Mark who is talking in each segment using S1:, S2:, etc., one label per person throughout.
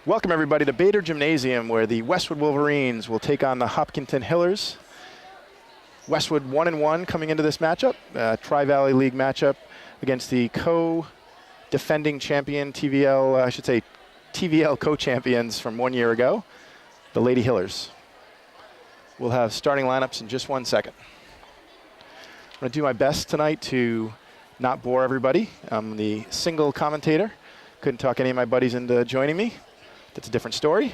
S1: Welcome everybody to Bader Gymnasium, where the Westwood Wolverines will take on the Hopkinton Hillers. Westwood 1-1 coming into this matchup, Tri-Valley League matchup against the co-defending champion TVL co-champions from 1 year ago, the Lady Hillers. We'll have starting lineups in just 1 second. I'm going to do my best tonight to not bore everybody. I'm the single commentator. Couldn't talk any of my buddies into joining me. That's a different story.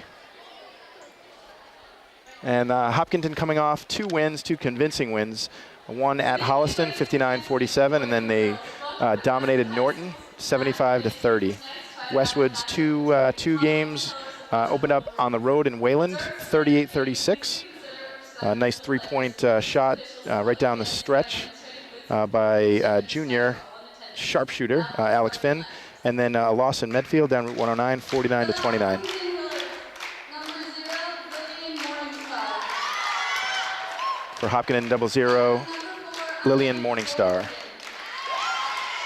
S1: And Hopkinton coming off 2 wins, 2 convincing wins. One at Holliston, 59-47, and then they dominated Norton, 75-30. Westwood's two games opened up on the road in Wayland, 38-36. Nice 3-point shot right down the stretch by junior sharpshooter Alex Finn. And then a loss in Medfield down Route 109, 49-29. For Hopkinton 00, Lillian Morningstar.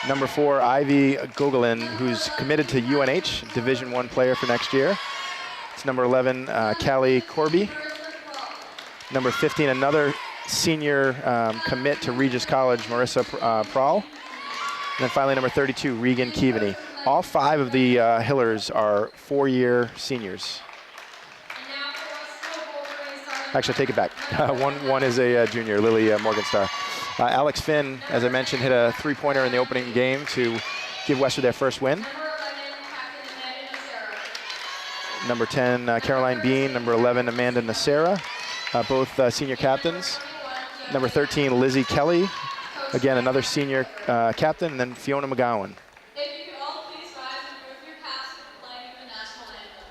S1: Number 4, Ivy Gogolin, who's committed to UNH, Division I player for next year. It's number 11, Callie Corby. Number 15, another senior commit to Regis College, Marissa Prahl. And then finally, number 32, Regan Keaveney. All 5 of the Hillers are 4-year seniors. Actually, take it back. One is a junior, Lily Morgenstar. Alex Finn, as I mentioned, hit a 3-pointer in the opening game to give Westwood their first win. Number 10, Caroline Bean. Number 11, Amanda Nacera, both senior captains. Number 13, Lizzie Kelly. Again, another senior captain, and then Fiona McGowan.
S2: If you could all please rise and move your caps for the playing of the national anthem.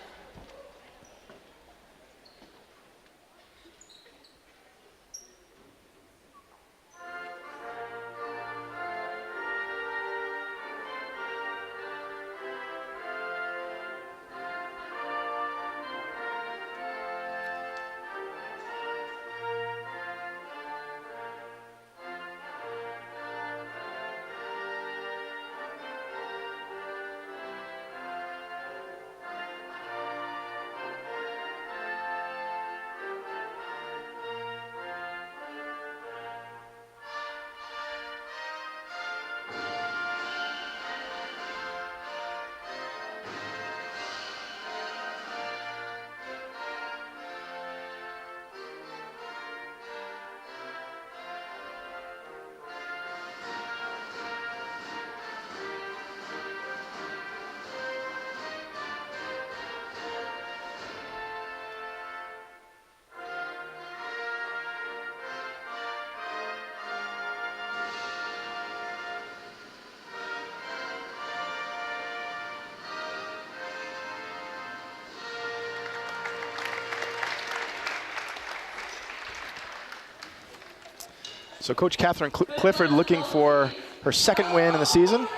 S1: So Coach Catherine Clifford looking for her 2nd win in the season,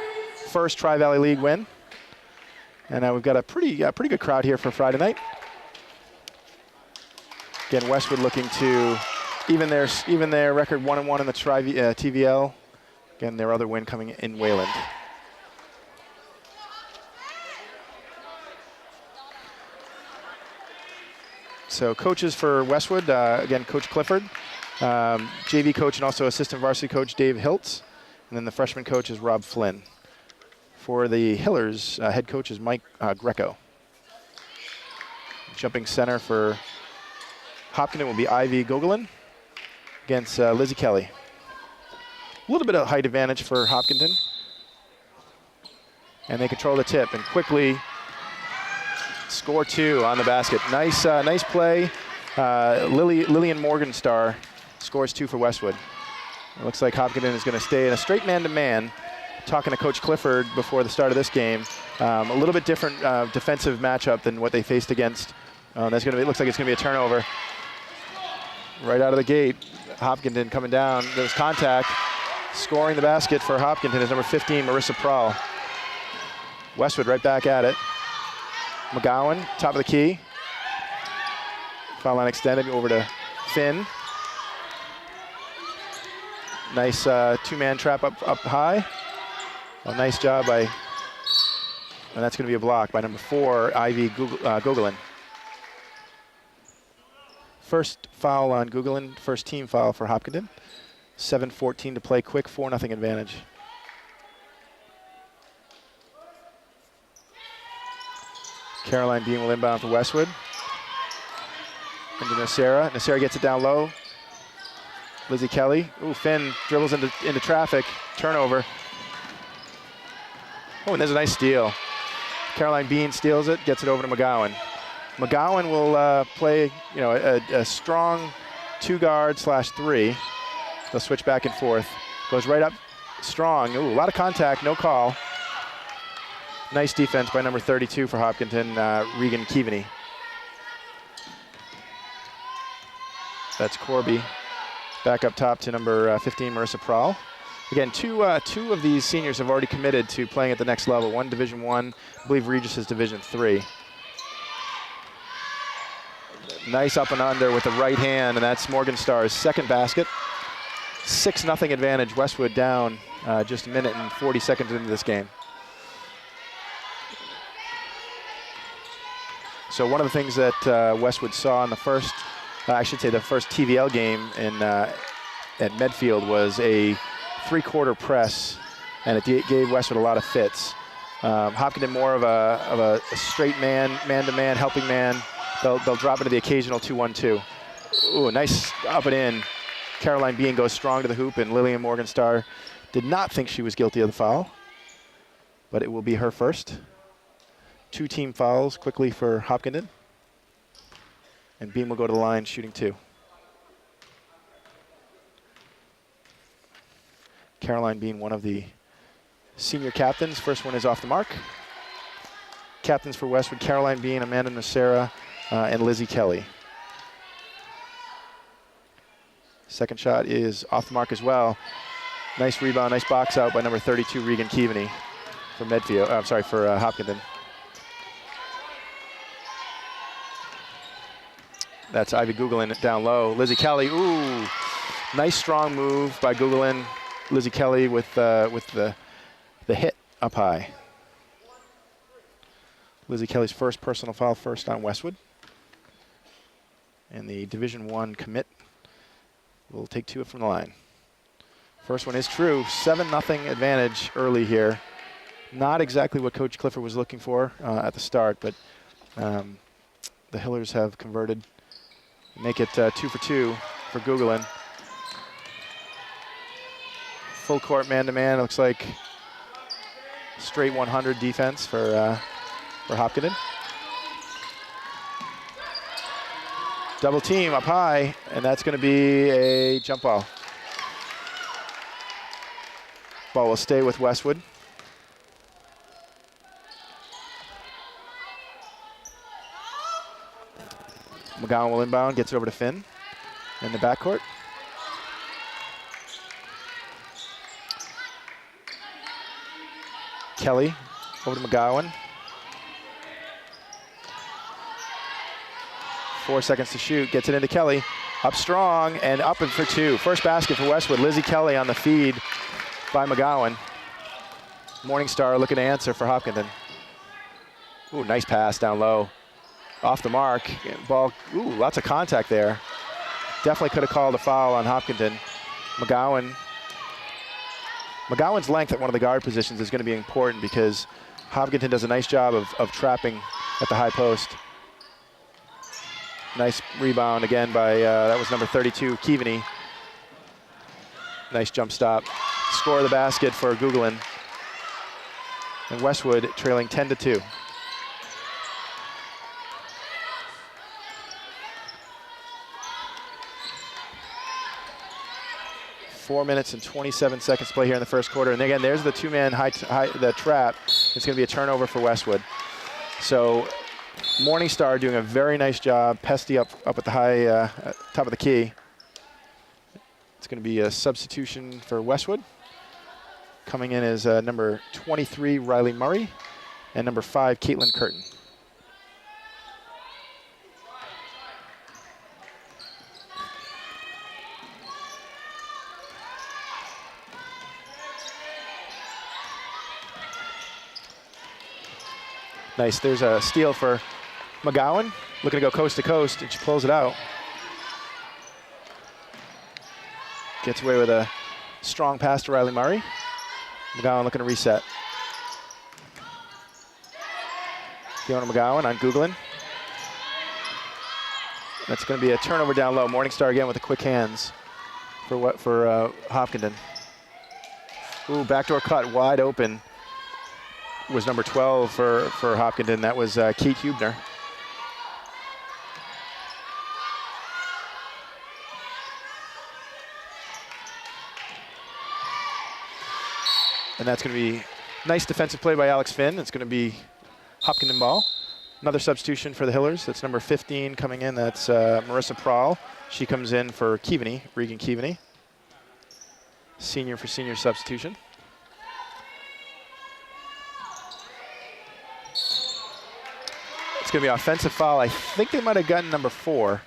S1: first Tri-Valley League win. And we've got a pretty good crowd here for Friday night. Again, Westwood looking to even their record 1-1 in the TVL. Again, their other win coming in Wayland. So coaches for Westwood, again, Coach Clifford. JV coach and also assistant varsity coach Dave Hiltz, and then the freshman coach is Rob Flynn. For the Hillers, head coach is Mike Greco. Jumping center for Hopkinton will be Ivy Gogolin against Lizzie Kelly. A little bit of height advantage for Hopkinton. And they control the tip and quickly score 2 on the basket. Nice play. Lillian Morgenstar scores 2 for Westwood. It looks like Hopkinton is going to stay in a straight man-to-man. Talking to Coach Clifford before the start of this game, a little bit different defensive matchup than what they faced against. Looks like it's going to be a turnover. Right out of the gate, Hopkinton coming down. There's contact. Scoring the basket for Hopkinton is number 15, Marissa Prahl. Westwood right back at it. McGowan, top of the key. Foul line extended over to Finn. Nice 2-man trap up high. A nice job by And that's going to be a block by number 4, Ivy Gugulin. First foul on Gugulin, first team foul for Hopkinton. 7:14 to play, quick 4-0 advantage. Caroline Bean will inbound for Westwood. Into Nacera. Nacera gets it down low. Lizzie Kelly. Ooh, Finn dribbles into traffic. Turnover. Oh, and there's a nice steal. Caroline Bean steals it, gets it over to McGowan. McGowan will play, a strong 2-guard/3. They'll switch back and forth. Goes right up strong. Ooh, a lot of contact, no call. Nice defense by number 32 for Hopkinton, Regan Keaveney. That's Corby. Back up top to number 15, Marissa Prahl. Again, two of these seniors have already committed to playing at the next level. One Division I, I believe Regis is Division III. Nice up and under with the right hand, and that's Morgan Starr's second basket. 6-0 advantage, Westwood down just a minute and 40 seconds into this game. So one of the things that Westwood saw in the first, the first TVL game at Medfield was a 3-quarter press, and it gave Westwood a lot of fits. Hopkinton more of a straight man-to-man, helping man. They'll drop into the occasional 2-1-2. Ooh, nice up and in. Caroline Bean goes strong to the hoop, and Lillian Morgenstar did not think she was guilty of the foul, but it will be her first. 2 team fouls quickly for Hopkinton. And Bean will go to the line shooting 2. Caroline Bean, one of the senior captains. First one is off the mark. Captains for Westwood, Caroline Bean, Amanda Nacera, and Lizzie Kelly. Second shot is off the mark as well. Nice rebound, nice box out by number 32, Regan Keaveney for Medfield. For Hopkinton. That's Ivy Gugulin down low. Lizzie Kelly, ooh, nice strong move by Gugulin. Lizzie Kelly with the hit up high. Lizzie Kelly's first personal foul, first on Westwood. And the Division I commit will take 2 from the line. First one is true. 7-0 advantage early here. Not exactly what Coach Clifford was looking for at the start, but the Hillers have converted. Make it 2 for 2 for Gugulin. Full court man-to-man. Looks like straight 100 defense for Hopkinton. Double team up high, and that's going to be a jump ball. Ball will stay with Westwood. McGowan will inbound, gets it over to Finn in the backcourt. Kelly over to McGowan. 4 seconds to shoot, gets it into Kelly. Up strong and up and for 2. First basket for Westwood. Lizzie Kelly on the feed by McGowan. Morningstar looking to answer for Hopkinton. Ooh, nice pass down low. Off the mark, ball, ooh, lots of contact there. Definitely could have called a foul on Hopkinton. McGowan's length at one of the guard positions is going to be important because Hopkinton does a nice job of trapping at the high post. Nice rebound again by, that was number 32, Keaveney. Nice jump stop. Score the basket for Gugulin. And Westwood trailing 10-2. Four minutes and 27 seconds to play here in the first quarter. And again, there's the 2-man the trap. It's going to be a turnover for Westwood. So Morningstar doing a very nice job. Pesty up at the high top of the key. It's going to be a substitution for Westwood. Coming in is number 23, Riley Murray, and number 5, Caitlin Curtin. Nice, there's a steal for McGowan. Looking to go coast to coast, and she pulls it out. Gets away with a strong pass to Riley Murray. McGowan looking to reset. Fiona McGowan on Googlin. That's going to be a turnover down low. Morningstar again with the quick hands for Hopkinton. Ooh, backdoor cut wide open was number 12 for Hopkinton. That was Keith Hubner. And that's going to be nice defensive play by Alex Finn. It's going to be Hopkinton ball. Another substitution for the Hillers. That's number 15 coming in. That's Marissa Prahl. She comes in for Keaveney, Regan Keaveney. Senior for senior substitution. It's going to be an offensive foul. I think they might have gotten number 4.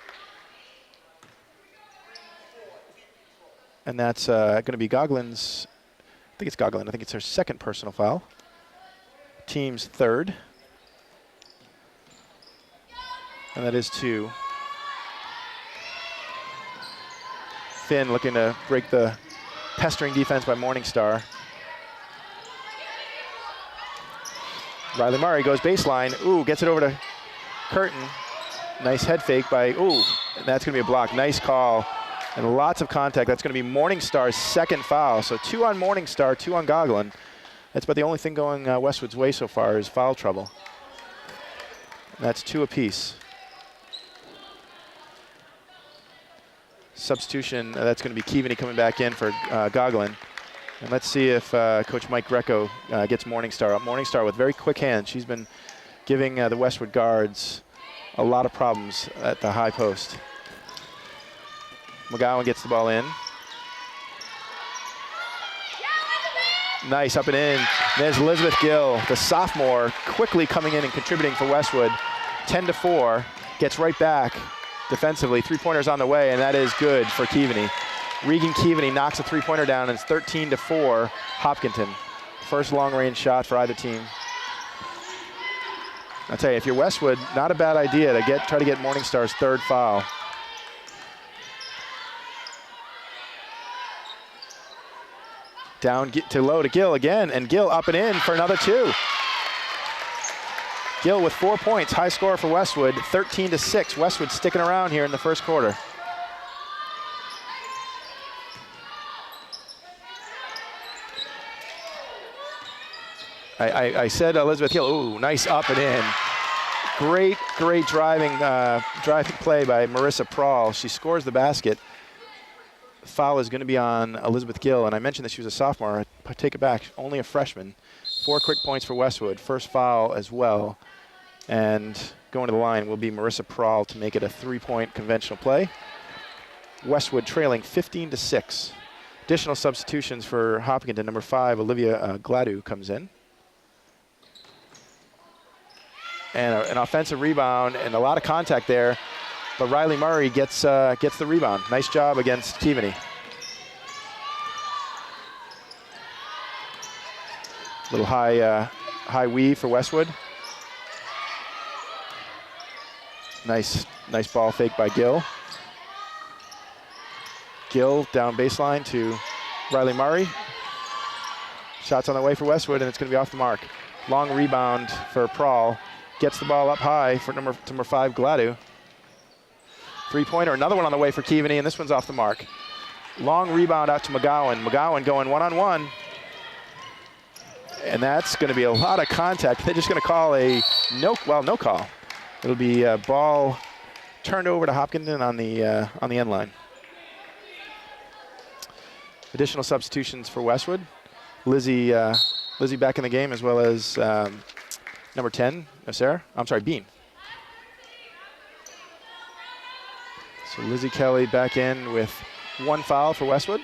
S1: And that's going to be Goglin's. I think it's Goglin. I think it's her second personal foul. Team's third. And that is 2. Finn looking to break the pestering defense by Morningstar. Riley Murray goes baseline. Ooh, gets it over to Curtin. Nice head fake by, ooh, and that's going to be a block. Nice call. And lots of contact. That's going to be Morningstar's second foul. So 2 on Morningstar, 2 on Goglin. That's about the only thing going Westwood's way so far is foul trouble. And that's 2 apiece. Substitution, that's going to be Keaveney coming back in for Goglin. And let's see if Coach Mike Greco gets Morningstar up. Morningstar with very quick hands. She's been giving the Westwood guards a lot of problems at the high post. McGowan gets the ball in. Nice, up and in. There's Elizabeth Gill, the sophomore, quickly coming in and contributing for Westwood. 10-4, gets right back defensively. 3-pointers on the way, and that is good for Keaveney. Regan Keaveney knocks a 3-pointer down, and it's 13-4 Hopkinton. First long-range shot for either team. I'll tell you, if you're Westwood, not a bad idea to try to get Morningstar's third foul. Down to low to Gill again, and Gill up and in for another 2. Gill with 4 points, high score for Westwood, 13-6. Westwood sticking around here in the first quarter. I said Elizabeth Gill, ooh, nice up and in. Great driving play by Marissa Prahl. She scores the basket. Foul is going to be on Elizabeth Gill, and I mentioned that she was a sophomore. I take it back, only a freshman. 4 quick points for Westwood, first foul as well. And going to the line will be Marissa Prahl to make it a 3-point conventional play. Westwood trailing 15-6. Additional substitutions for Hopkinton. Number 5, Olivia Gladu comes in. And an offensive rebound and a lot of contact there. But Riley Murray gets the rebound. Nice job against Keaveney. Little high weave for Westwood. Nice ball fake by Gill. Gill down baseline to Riley Murray. Shots on the way for Westwood, and it's going to be off the mark. Long rebound for Prahl. Gets the ball up high for number 5, Gladu. 3-pointer, another one on the way for Keaveney, and this one's off the mark. Long rebound out to McGowan. McGowan going one-on-one. And that's going to be a lot of contact. They're just going to call no call. It'll be a ball turned over to Hopkinton on the end line. Additional substitutions for Westwood. Lizzie back in the game, as well as number 10, Sarah. I'm sorry, Bean. So Lizzie Kelly back in with 1 foul for Westwood.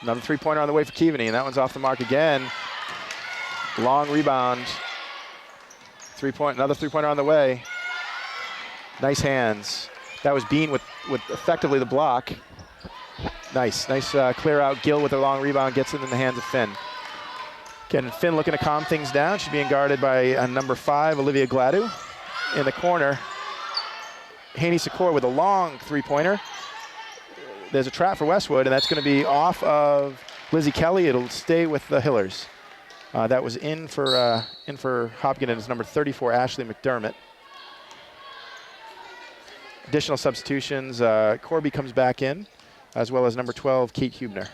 S1: Another 3-pointer on the way for Keaveney, and that one's off the mark again. Long rebound. Another 3-pointer on the way. Nice hands. That was Bean with effectively the block. Nice clear out. Gill with a long rebound gets it in the hands of Finn. Again, Finn looking to calm things down. She's being guarded by number 5, Olivia Gladu. In the corner, Haney Secor with a long three-pointer. There's a trap for Westwood, and that's going to be off of Lizzie Kelly. It'll stay with the Hillers. That was in for Hopkinton is number 34, Ashley McDermott. Additional substitutions, Corby comes back in, as well as number 12, Kate Hubner.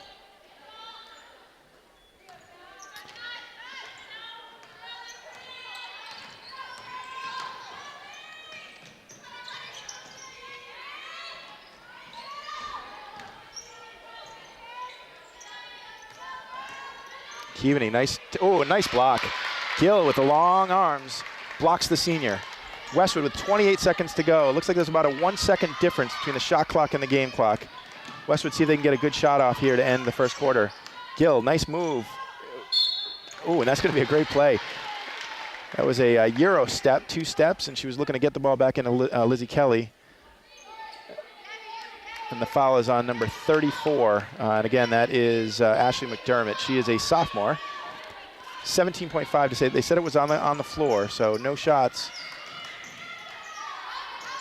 S1: Keaveney, nice block. Gill with the long arms, blocks the senior. Westwood with 28 seconds to go. It looks like there's about a 1 second difference between the shot clock and the game clock. Westwood see if they can get a good shot off here to end the first quarter. Gill, nice move. Ooh, and that's gonna be a great play. That was a Euro step, 2 steps, and she was looking to get the ball back into Lizzie Kelly. And the foul is on number 34. And again, that is Ashley McDermott. She is a sophomore. 17.5 to say. They said it was on the floor, so no shots.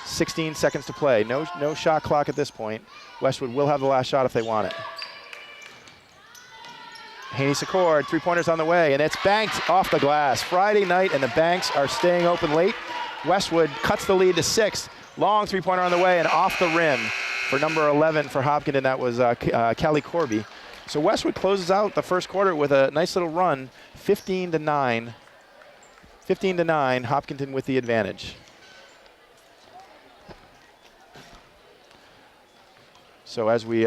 S1: 16 seconds to play. No shot clock at this point. Westwood will have the last shot if they want it. Haney Secord, 3-pointers on the way, and it's banked off the glass. Friday night, and the banks are staying open late. Westwood cuts the lead to 6. Long 3-pointer on the way and off the rim. For number 11 for Hopkinton, that was Callie Corby. So Westwood closes out the first quarter with a nice little run, 15-9. 15-9, Hopkinton with the advantage. So as we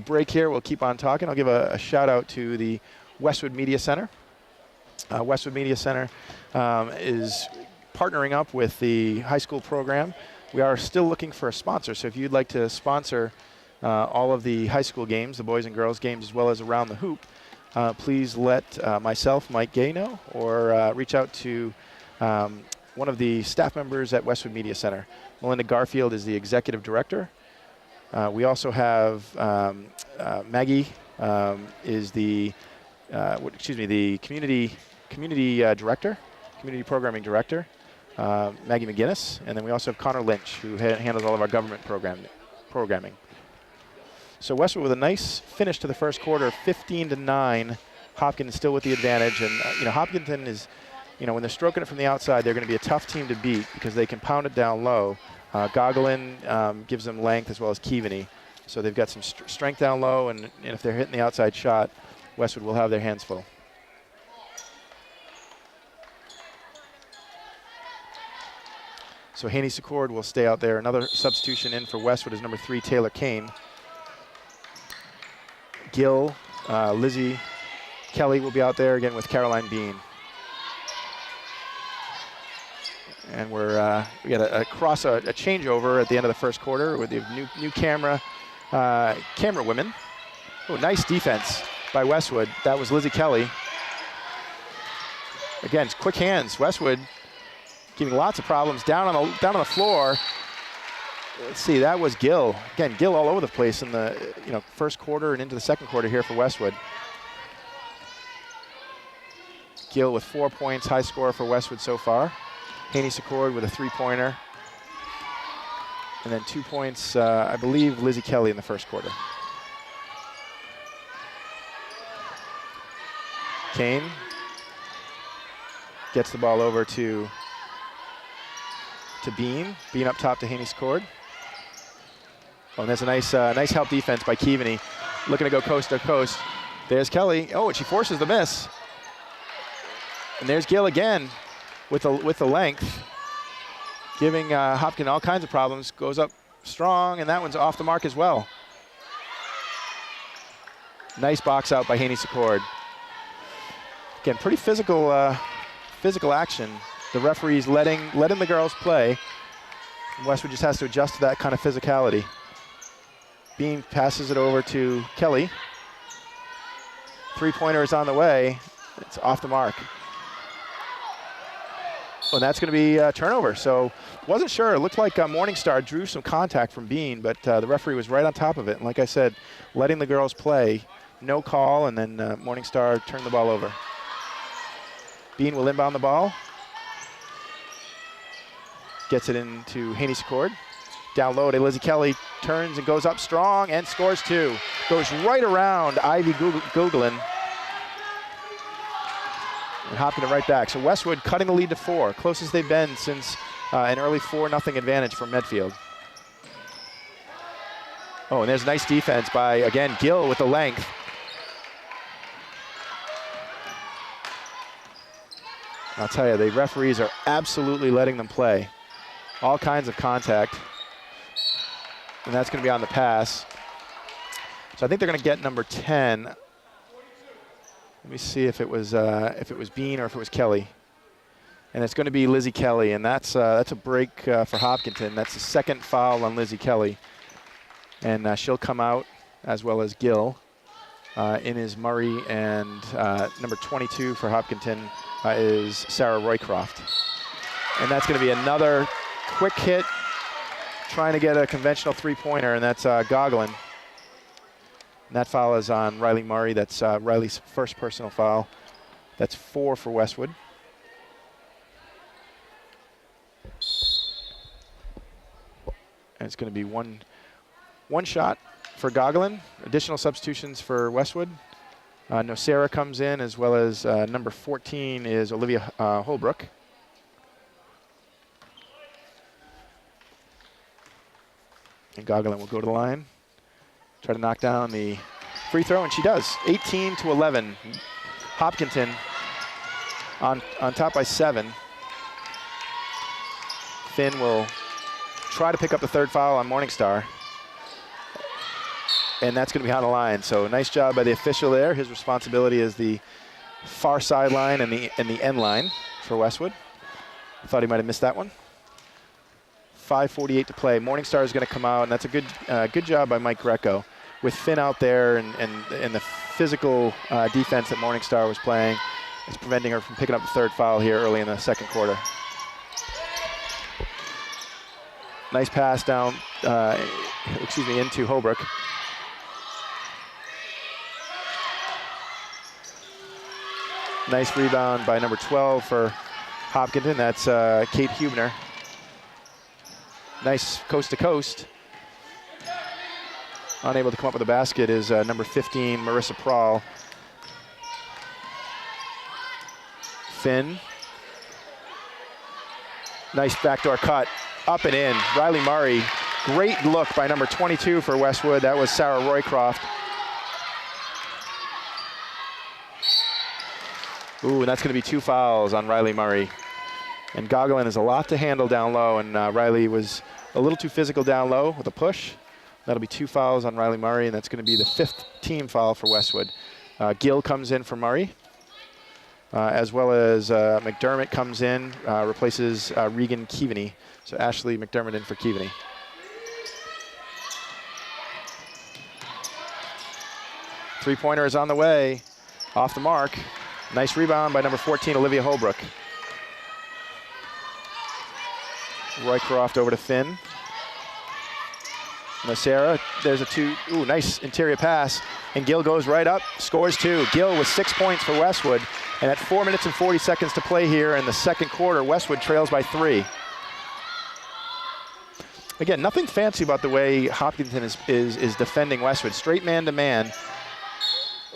S1: break here, we'll keep on talking. I'll give a shout out to the Westwood Media Center. Westwood Media Center is partnering up with the high school program. We are still looking for a sponsor, so if you'd like to sponsor all of the high school games, the boys and girls games, as well as Around the Hoop, please let myself, Mike Gay, know, or reach out to one of the staff members at Westwood Media Center. Melinda Garfield is the executive director. We also have Maggie is the the community director, community programming director. Maggie McGinnis, and then we also have Connor Lynch, who handles all of our government programming. So Westwood with a nice finish to the first quarter, 15-9. Hopkins still with the advantage, and Hopkinton is, when they're stroking it from the outside, they're going to be a tough team to beat because they can pound it down low. Gogolin gives them length as well as Keaveney, so they've got some strength down low, and if they're hitting the outside shot, Westwood will have their hands full. So Haney Secord will stay out there. Another substitution in for Westwood is number 3, Taylor Kane. Gill, Lizzie Kelly will be out there again with Caroline Bean. And we got a changeover at the end of the first quarter with the new camera women. Oh, nice defense by Westwood. That was Lizzie Kelly. Again, quick hands. Westwood giving lots of problems down on the floor. Let's see, that was Gill. Again, Gill all over the place in the first quarter and into the second quarter here for Westwood. Gill with 4 points, high score for Westwood so far. Haney Secord with a 3-pointer. And then 2 points, I believe, Lizzie Kelly in the first quarter. Kane gets the ball over to Bean. Bean up top to Haney Secord. Oh, and there's a nice help defense by Keaveney. Looking to go coast to coast. There's Kelly. Oh, and she forces the miss. And there's Gill again with the length, giving Hopkins all kinds of problems. Goes up strong, and that one's off the mark as well. Nice box out by Haney Secord. Again, pretty physical action. The referee's letting the girls play. Westwood just has to adjust to that kind of physicality. Bean passes it over to Kelly. 3-pointer is on the way. It's off the mark. and that's going to be a turnover. So wasn't sure. It looked like Morningstar drew some contact from Bean, but the referee was right on top of it. And like I said, letting the girls play, no call, and then Morningstar turned the ball over. Bean will inbound the ball. Gets it into Haney Secord. Down low to Lizzie Kelly, turns and goes up strong and scores 2. Goes right around Ivy Guggelin. And Hopkinton right back. So Westwood cutting the lead to 4, closest they've been since an early 4-0 advantage for Medfield. Oh, and there's a nice defense by, again, Gill with the length. I'll tell you, the referees are absolutely letting them play. All kinds of contact. And that's going to be on the pass. So I think they're going to get number 10. Let me see if it was Bean or if it was Kelly. And it's going to be Lizzie Kelly, and that's a break for Hopkinton. That's the second foul on Lizzie Kelly. And she'll come out, as well as Gill. In is Murray, and number 22 for Hopkinton is Sarah Roycroft. And that's going to be another quick hit, trying to get a conventional three-pointer, and that's Gogolin. And that foul is on Riley Murray. That's Riley's first personal foul. That's 4 for Westwood. And it's going to be one shot for Gogolin. Additional substitutions for Westwood. Nocera comes in, as well as number 14 is Olivia Holbrook. And Gogolin will go to the line, try to knock down the free throw, and she does. 18-11. Hopkinton on top by 7. Finn will try to pick up the third foul on Morningstar. And that's going to be behind the line. So nice job by the official there. His responsibility is the far sideline and the end line for Westwood. I thought he might have missed that one. 5:48 to play. Morningstar is going to come out, and that's a good job by Mike Greco with Finn out there, and the physical defense that Morningstar was playing is preventing her from picking up the third foul here early in the second quarter. Nice pass down, into Holbrook. Nice rebound by number 12 for Hopkinton. That's Kate Hubner. Nice coast to coast. Unable to come up with a basket is number 15, Marissa Prahl. Finn. Nice backdoor cut. Up and in. Riley Murray. Great look by number 22 for Westwood. That was Sarah Roycroft. Ooh, and that's going to be 2 fouls on Riley Murray. And Gogolin is a lot to handle down low, and Riley was a little too physical down low with a push. That'll be 2 fouls on Riley Murray, and that's going to be the 5th team foul for Westwood. Gill comes in for Murray, as well as McDermott comes in, replaces Regan Keaveney. So Ashley McDermott in for Keaveney. Three-pointer is on the way, off the mark. Nice rebound by number 14, Olivia Holbrook. Roycroft over to Finn. Nocera, there's a 2. Ooh, nice interior pass. And Gill goes right up, scores 2. Gill with 6 points for Westwood. And at 4 minutes and 40 seconds to play here in the second quarter, Westwood trails by 3. Again, nothing fancy about the way Hopkinton is defending Westwood. Straight man-to-man.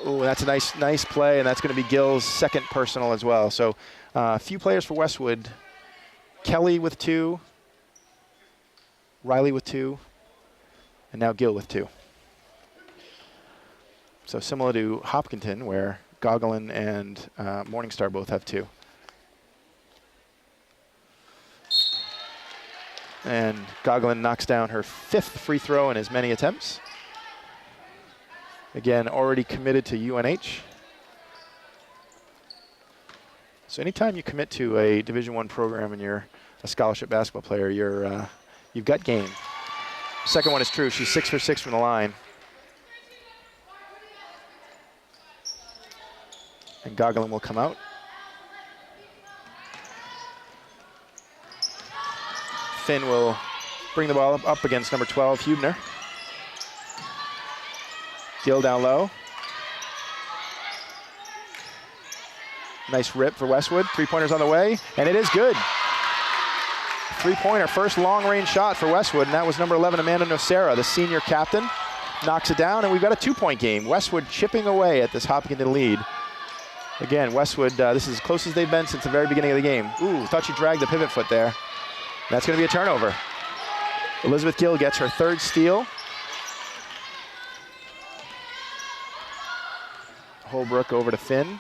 S1: Ooh, that's a nice play, and that's going to be Gill's second personal as well. So a few players for Westwood. Kelly with 2. Riley with 2. And now Gill with 2. So similar to Hopkinton, where Gogolin and Morningstar both have 2. And Gogolin knocks down her 5th free throw in as many attempts. Again, already committed to UNH. So anytime you commit to a Division I program and you're a scholarship basketball player, you've got game. Second one is true. She's 6 for 6 from the line. And Gogolin will come out. Finn will bring the ball up against number 12, Hubner. Gill down low. Nice rip for Westwood. Three-pointers on the way, and it is good. Three-pointer, first long-range shot for Westwood, and that was number 11, Amanda Nocera, the senior captain. Knocks it down, and we've got a two-point game. Westwood chipping away at this Hopkinton lead. Again, Westwood, this is as close as they've been since the very beginning of the game. Ooh, thought she dragged the pivot foot there. That's going to be a turnover. Elizabeth Gill gets her third steal. Holbrook over to Finn.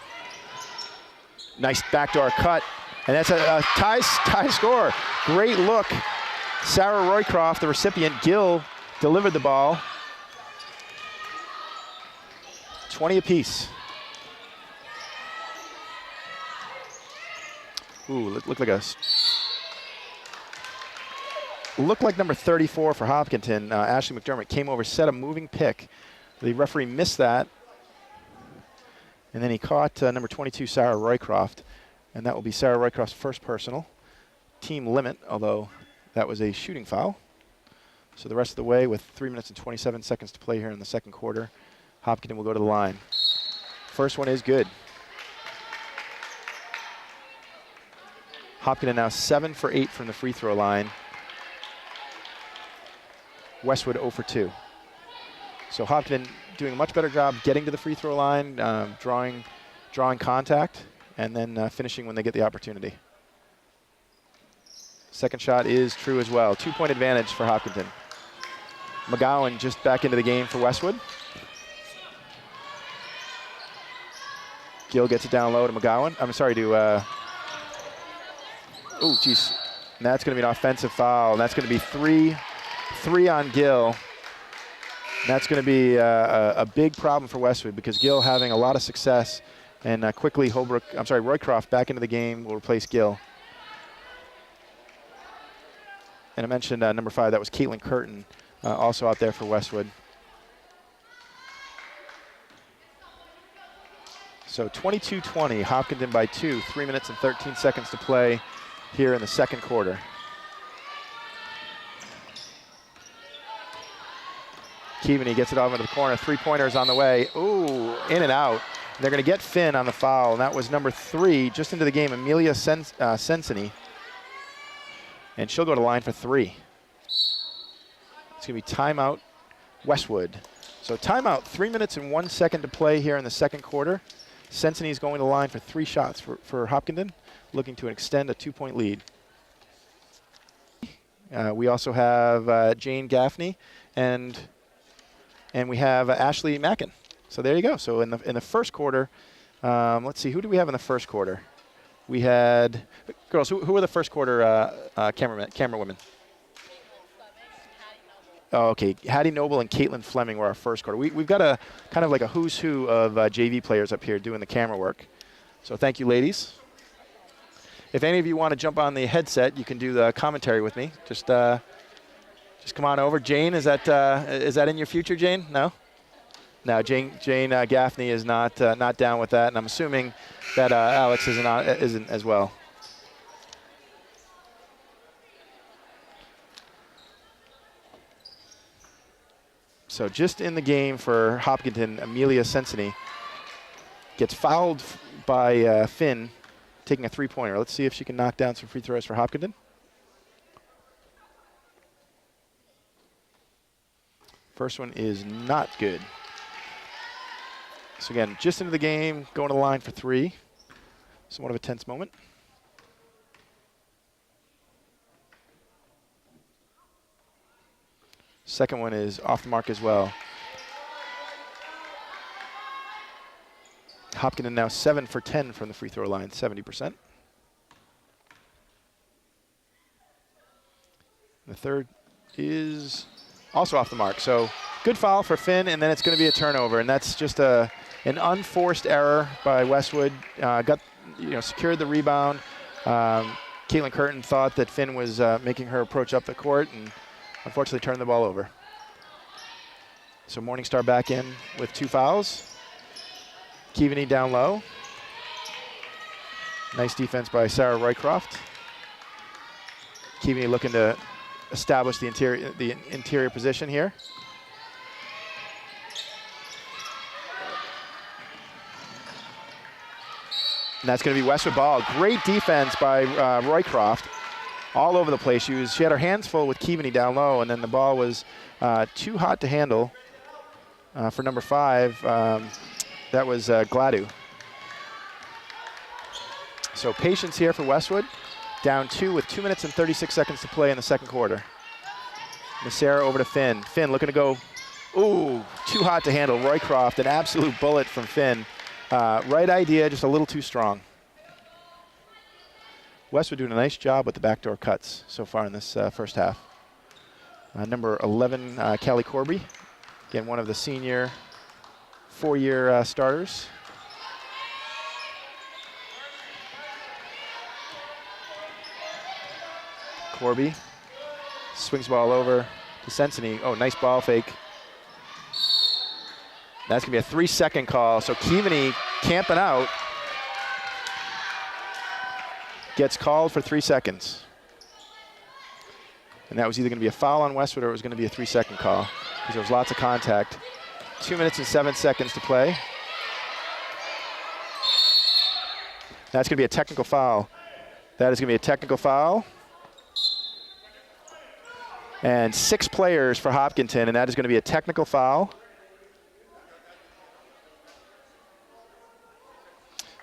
S1: Nice backdoor cut, and that's a tie score. Great look. Sarah Roycroft, the recipient. Gill delivered the ball. 20 apiece. Ooh, looked like number 34 for Hopkinton. Ashley McDermott came over, set a moving pick. The referee missed that. And then he caught number 22, Sarah Roycroft. And that will be Sarah Roycroft's first personal. Team limit, although that was a shooting foul. So the rest of the way, with 3 minutes and 27 seconds to play here in the second quarter, Hopkinton will go to the line. First one is good. Hopkinton now 7 for 8 from the free throw line. Westwood 0 for 2. So Hopkinton doing a much better job getting to the free throw line, drawing contact, and then finishing when they get the opportunity. Second shot is true as well. 2-point advantage for Hopkinton. McGowan just back into the game for Westwood. Gill gets it down low to McGowan. I'm sorry, to, oh, geez. And that's going to be an offensive foul. And that's going to be three on Gill. And that's going to be a big problem for Westwood because Gill having a lot of success. And quickly, Roycroft back into the game will replace Gill. And I mentioned number 5, that was Caitlin Curtin, also out there for Westwood. So 22-20, Hopkinton by 2, 3 minutes and 13 seconds to play here in the second quarter. Keaveney gets it off into the corner, three-pointers on the way. Ooh, in and out. They're going to get Finn on the foul, and that was number 3, just into the game, Amelia Sensini. And she'll go to line for 3. It's going to be timeout, Westwood. So timeout, 3 minutes and 1 second to play here in the second quarter. Sensini is going to the line for 3 shots for Hopkinton, looking to extend a 2-point lead. We also have Jane Gaffney, and we have Ashley Mackin. So there you go. So in the first quarter, let's see, who do we have in the first quarter? We had, girls, who were the first quarter camera women? Oh, okay, Hattie Noble and Caitlin Fleming were our first quarter. We've got a kind of like a who's who of JV players up here doing the camera work. So thank you, ladies. If any of you want to jump on the headset, you can do the commentary with me. Just come on over. Jane, is that in your future, Jane? No? No, Jane Gaffney is not down with that, and I'm assuming that Alex isn't as well. So just in the game for Hopkinton, Amelia Sensini gets fouled by Finn, taking a three-pointer. Let's see if she can knock down some free throws for Hopkinton. First one is not good. So again, just into the game, going to the line for 3. Somewhat of a tense moment. Second one is off the mark as well. Hopkinton now 7 for 10 from the free throw line, 70%. The third is also off the mark. So good foul for Finn, and then it's going to be a turnover, and that's just an unforced error by Westwood. Secured the rebound. Caitlin Curtin thought that Finn was making her approach up the court, and unfortunately turned the ball over. So Morningstar back in with 2 fouls. Keaveney down low. Nice defense by Sarah Roycroft. Keaveney looking to establish the interior position here. And that's going to be Westwood ball. Great defense by Roycroft. All over the place. She had her hands full with Keaveney down low, and then the ball was too hot to handle for number 5. That was Gladu. So patience here for Westwood. Down 2 with 2 minutes and 36 seconds to play in the second quarter. Nacera over to Finn. Finn looking to go, ooh, too hot to handle. Roycroft, an absolute bullet from Finn. Right idea, just a little too strong. Westwood doing a nice job with the backdoor cuts so far in this first half. Number 11, Callie Corby. Again, one of the senior 4-year starters. Corby swings the ball over to Sensini. Oh, nice ball fake. That's going to be a 3-second call. So Keaveney camping out. Gets called for 3 seconds. And that was either going to be a foul on Westwood or it was going to be a 3-second call because there was lots of contact. 2 minutes and 7 seconds to play. That's going to be a technical foul. That is going to be a technical foul. And 6 players for Hopkinton, and that is going to be a technical foul.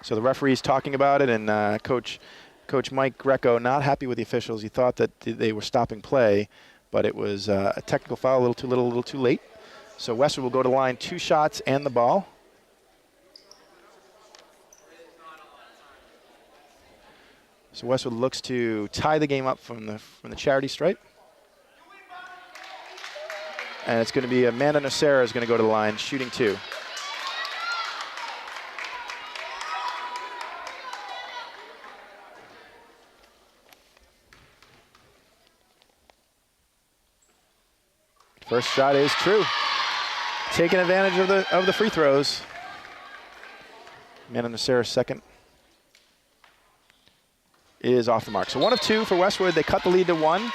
S1: So the referee's talking about it, and Coach Mike Greco not happy with the officials. He thought that they were stopping play, but it was a technical foul, a little too little, a little too late. So Westwood will go to the line, 2 shots and the ball. So Westwood looks to tie the game up from the charity stripe. And it's going to be Amanda Nocera is going to go to the line, shooting 2. First shot is true. Taking advantage of the free throws. Amanda Nocera's second is off the mark. So 1 of 2 for Westwood. They cut the lead to 1.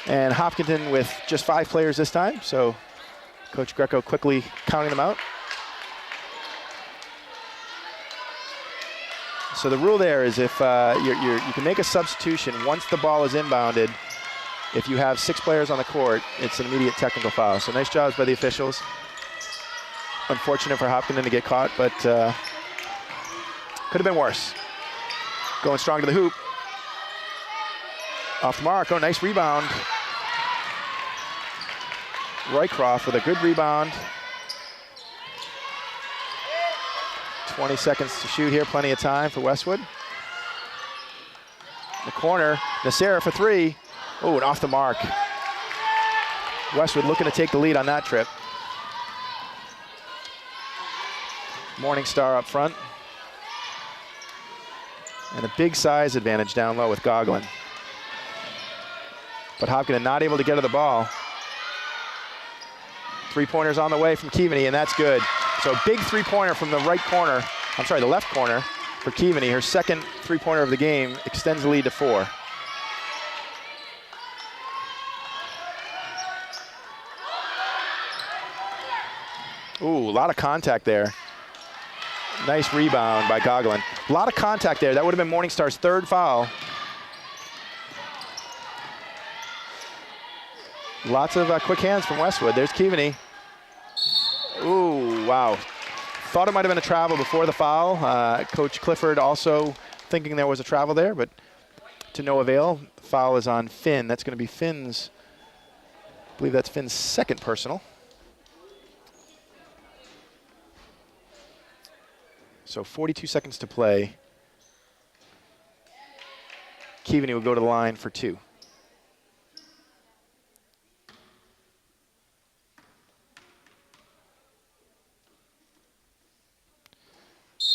S1: And Hopkinton with just 5 players this time. So Coach Greco quickly counting them out. So the rule there is if you can make a substitution once the ball is inbounded. If you have 6 players on the court, it's an immediate technical foul. So nice jobs by the officials. Unfortunate for Hopkinton to get caught, but could have been worse. Going strong to the hoop. Off the mark. Oh, nice rebound. Roycroft with a good rebound. 20 seconds to shoot here. Plenty of time for Westwood. In the corner, Nacera for 3. Oh, and off the mark. Westwood looking to take the lead on that trip. Morningstar up front. And a big size advantage down low with Goglin. But Hopkinton not able to get to the ball. 3-pointers on the way from Keaveney, and that's good. So big 3-pointer from the the left corner for Keaveney. Her second 3-pointer of the game extends the lead to 4. Ooh, a lot of contact there. Nice rebound by Goglin. A lot of contact there. That would have been Morningstar's 3rd foul. Lots of quick hands from Westwood. There's Keaveney. Ooh, wow. Thought it might have been a travel before the foul. Coach Clifford also thinking there was a travel there, but to no avail. The foul is on Finn. That's going to be Finn's, I believe that's Finn's 2nd personal. So 42 seconds to play. Keaveney will go to the line for 2.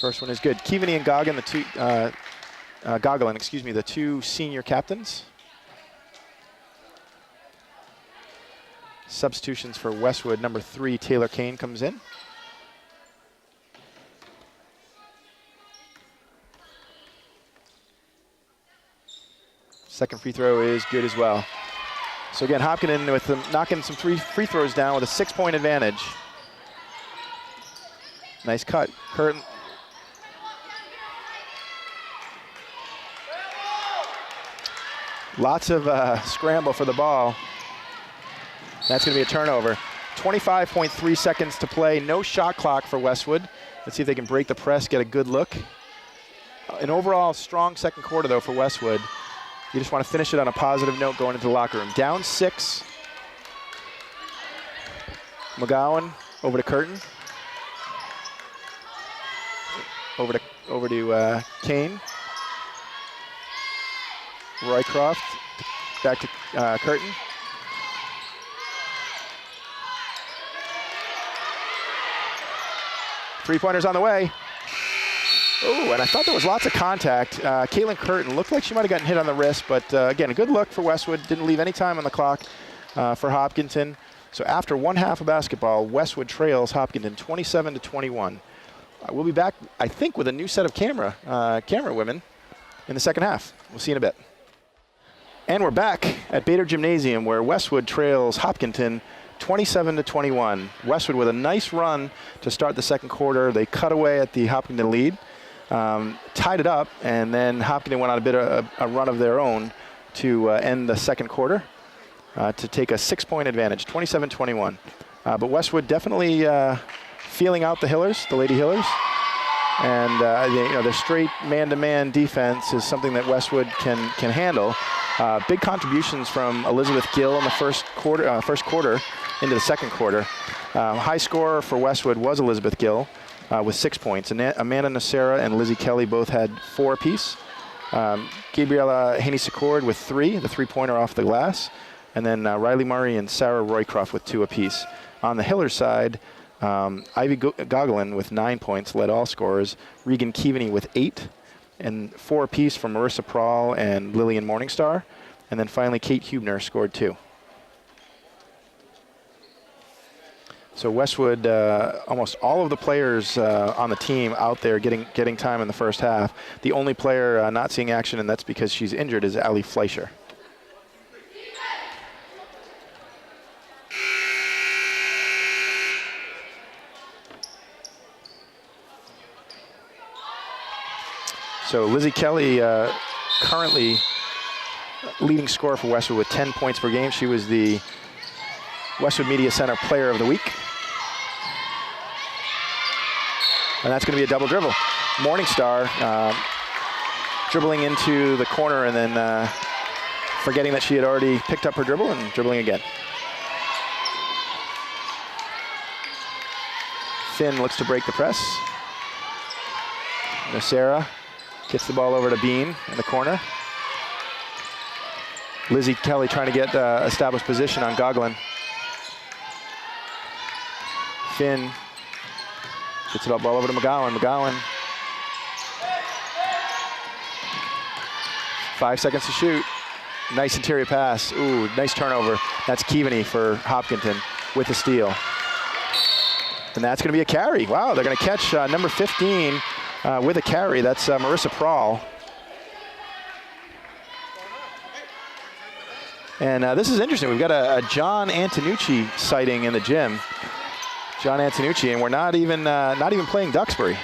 S1: First one is good. Keaveney and Goglin, the 2 senior captains. Substitutions for Westwood. Number 3, Taylor Kane comes in. Second free throw is good as well. So again, Hopkinton with them knocking some free throws down with a 6-point advantage. Nice cut. Curtin. Lots of scramble for the ball. That's going to be a turnover. 25.3 seconds to play. No shot clock for Westwood. Let's see if they can break the press, get a good look. An overall strong second quarter, though, for Westwood. You just want to finish it on a positive note going into the locker room. Down 6. McGowan over to Curtin. Over to Kane. Roycroft back to Curtin. Three-pointers on the way. Oh, and I thought there was lots of contact. Caitlin Curtin looked like she might have gotten hit on the wrist, but again, a good look for Westwood. Didn't leave any time on the clock for Hopkinton. So after one half of basketball, Westwood trails Hopkinton 27-21. We'll be back, I think, with a new set of camera women in the second half. We'll see you in a bit. And we're back at Bader Gymnasium, where Westwood trails Hopkinton 27-21. Westwood with a nice run to start the second quarter. They cut away at the Hopkinton lead, tied it up, and then Hopkinton went on a bit of a run of their own to end the second quarter to take a 6-point advantage, 27-21. But Westwood definitely feeling out the Hillers, the Lady Hillers. And their straight man-to-man defense is something that Westwood can handle. Big contributions from Elizabeth Gill in the first quarter into the second quarter. High scorer for Westwood was Elizabeth Gill with 6 points. And Amanda Nacera and Lizzie Kelly both had 4 apiece. Gabriella Haney-Secord with 3, the three-pointer off the glass. And then Riley Murray and Sarah Roycroft with 2 apiece. On the Hiller side, Ivy Gogolin with 9 points led all scorers. Regan Keaveney with 8. And 4 apiece from Marissa Prawl and Lillian Morningstar. And then finally, Kate Hubner scored 2. So Westwood, almost all of the players on the team out there getting time in the first half. The only player not seeing action, and that's because she's injured, is Allie Fleischer. So Lizzie Kelly currently leading scorer for Westwood with 10 points per game. She was the Westwood Media Center Player of the Week. And that's going to be a double dribble. Morningstar dribbling into the corner and then forgetting that she had already picked up her dribble and dribbling again. Finn looks to break the press. Nacera gets the ball over to Bean in the corner. Lizzie Kelly trying to get established position on Gogolin. Finn gets the ball over to McGowan. McGowan. 5 seconds to shoot. Nice interior pass. Ooh, nice turnover. That's Keaveney for Hopkinton with the steal. And that's going to be a carry. Wow, they're going to catch number 15 with a carry. That's Marissa Prawl. And this is interesting. We've got a John Antonucci sighting in the gym. John Antonucci, and we're not even playing Duxbury.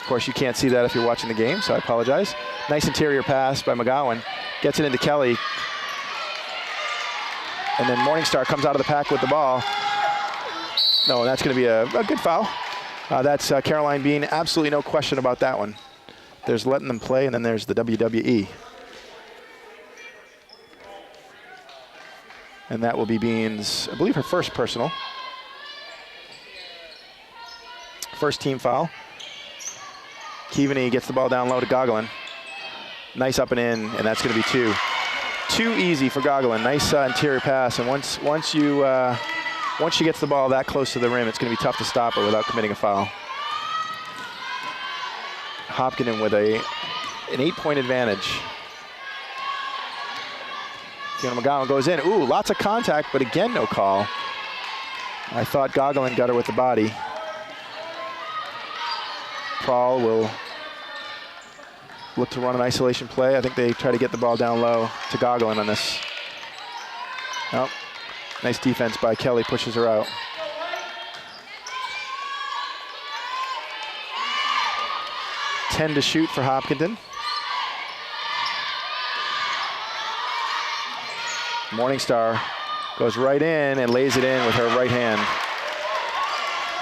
S1: Of course, you can't see that if you're watching the game, so I apologize. Nice interior pass by McGowan. Gets it into Kelly. And then Morningstar comes out of the pack with the ball. No, that's going to be a good foul. That's Caroline Bean. Absolutely no question about that one. There's letting them play, and then there's the WWE. And that will be Bean's, I believe, her first personal. First team foul. Keaveney gets the ball down low to Gogolin. Nice up and in, and that's going to be 2. Too easy for Gogolin. Nice interior pass, and once she gets the ball that close to the rim, it's going to be tough to stop her without committing a foul. Hopkinton with an 8-point advantage. Fiona McGowan goes in. Ooh, lots of contact, but again, no call. I thought Gogolin got her with the body. Prawl will look to run an isolation play. I think they try to get the ball down low to Gogolin on this. Oh, nice defense by Kelly, pushes her out. Ten to shoot for Hopkinton. Morningstar goes right in and lays it in with her right hand.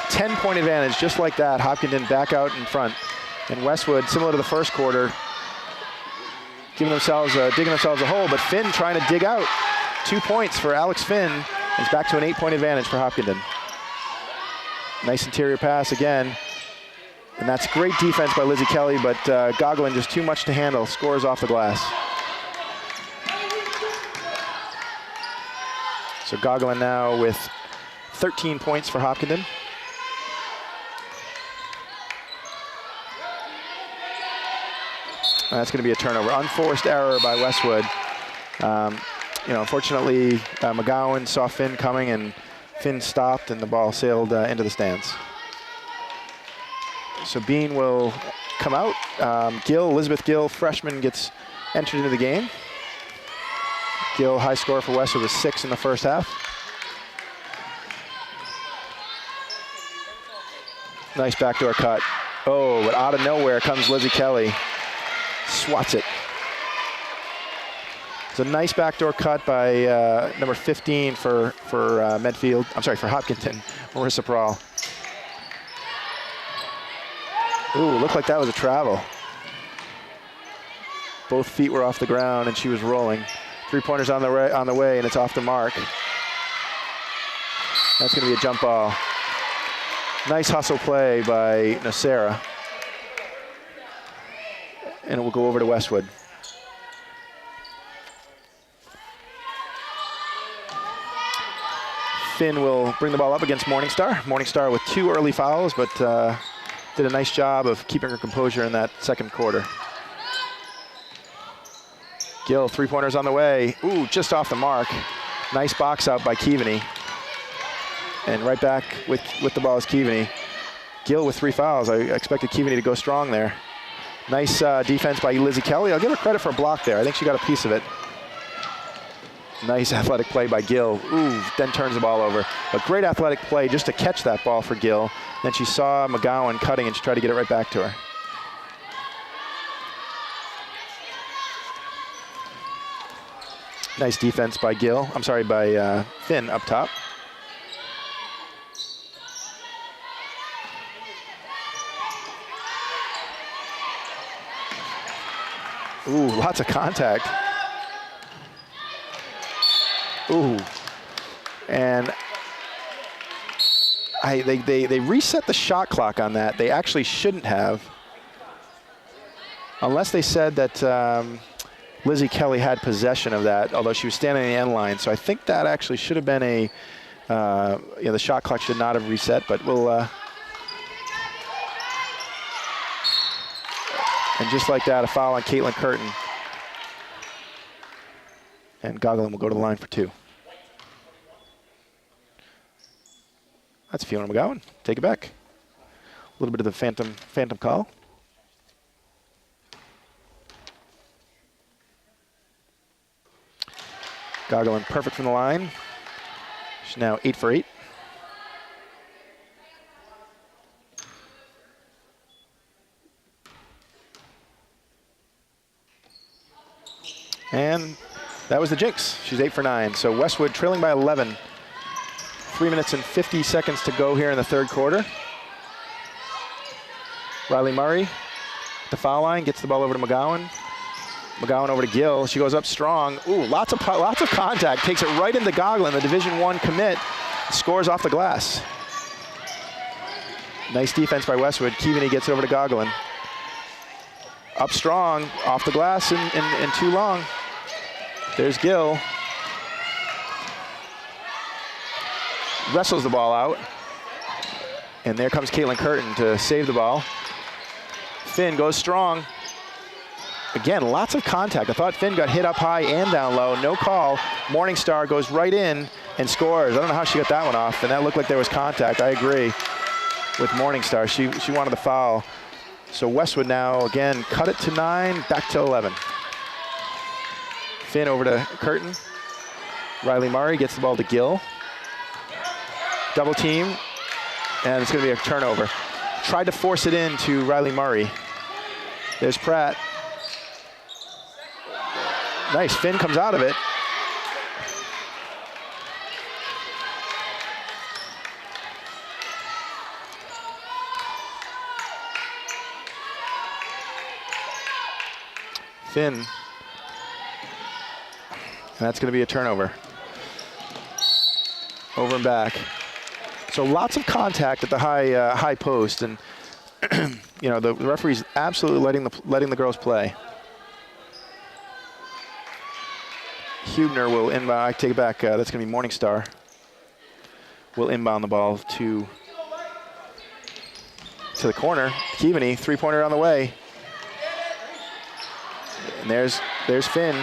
S1: 10-point advantage, just like that. Hopkinton back out in front. And Westwood, similar to the first quarter, digging themselves a hole, but Finn trying to dig out. 2 points for Alex Finn. It's back to an 8-point advantage for Hopkinton. Nice interior pass again. And that's great defense by Lizzie Kelly, but Gogolin just too much to handle. Scores off the glass. So Gogolin now with 13 points for Hopkinton. That's going to be a turnover. Unforced error by Westwood. Unfortunately, McGowan saw Finn coming, and Finn stopped, and the ball sailed into the stands. So Bean will come out. Elizabeth Gill, freshman, gets entered into the game. Gill, high score for Westwood, was 6 in the first half. Nice backdoor cut. Oh, but out of nowhere comes Lizzie Kelly. Swats it. It's a nice backdoor cut by number 15 for Medfield. I'm sorry, for Hopkinton, Marissa Prahl. Ooh, looked like that was a travel. Both feet were off the ground, and she was rolling. 3-pointers on the way, and it's off the mark. That's going to be a jump ball. Nice hustle play by Nocera. And it will go over to Westwood. Finn will bring the ball up against Morningstar. Morningstar with 2 early fouls, but did a nice job of keeping her composure in that second quarter. Gill, 3-pointers on the way. Ooh, just off the mark. Nice box out by Keaveney. And right back with the ball is Keaveney. Gill with 3 fouls. I expected Keaveney to go strong there. Nice defense by Lizzie Kelly. I'll give her credit for a block there. I think she got a piece of it. Nice athletic play by Gill. Ooh, then turns the ball over. A great athletic play just to catch that ball for Gill. Then she saw McGowan cutting, and she tried to get it right back to her. Nice defense by by Finn up top. Ooh, lots of contact. Ooh, and they reset the shot clock on that. They actually shouldn't have, unless they said that Lizzie Kelly had possession of that, although she was standing in the end line. So I think that actually should have been the shot clock should not have reset, but we'll. And just like that, a foul on Caitlin Curtin. And Gogolin will go to the line for 2. That's Fiona McGowan. Take it back. A little bit of the phantom call. Gogolin perfect from the line. She's now 8 for 8. And that was the jinx. She's 8 for 9. So Westwood trailing by 11. 3 minutes and 50 seconds to go here in the third quarter. Riley Murray, the foul line, gets the ball over to McGowan. McGowan over to Gill. She goes up strong. Ooh, lots of contact. Takes it right into Gogolin, the Division I commit. Scores off the glass. Nice defense by Westwood. Keaveney gets it over to Gogolin. Up strong, off the glass, and too long. There's Gill. Wrestles the ball out. And there comes Caitlin Curtin to save the ball. Finn goes strong. Again, lots of contact. I thought Finn got hit up high and down low. No call. Morningstar goes right in and scores. I don't know how she got that one off, and that looked like there was contact. I agree with Morningstar. She wanted the foul. So Westwood now, again, cut it to 9, back to 11. Finn over to Curtin. Riley Murray gets the ball to Gill. Double team, and it's going to be a turnover. Tried to force it in to Riley Murray. There's Pratt. Nice, Finn comes out of it. Finn. And that's going to be a turnover. Over and back. So lots of contact at the high post, and you know the referee's absolutely letting the girls play. Hubner will inbound. I take it back. That's going to be Morningstar. Will inbound the ball to the corner. Keaveney, three-pointer on the way. And there's Finn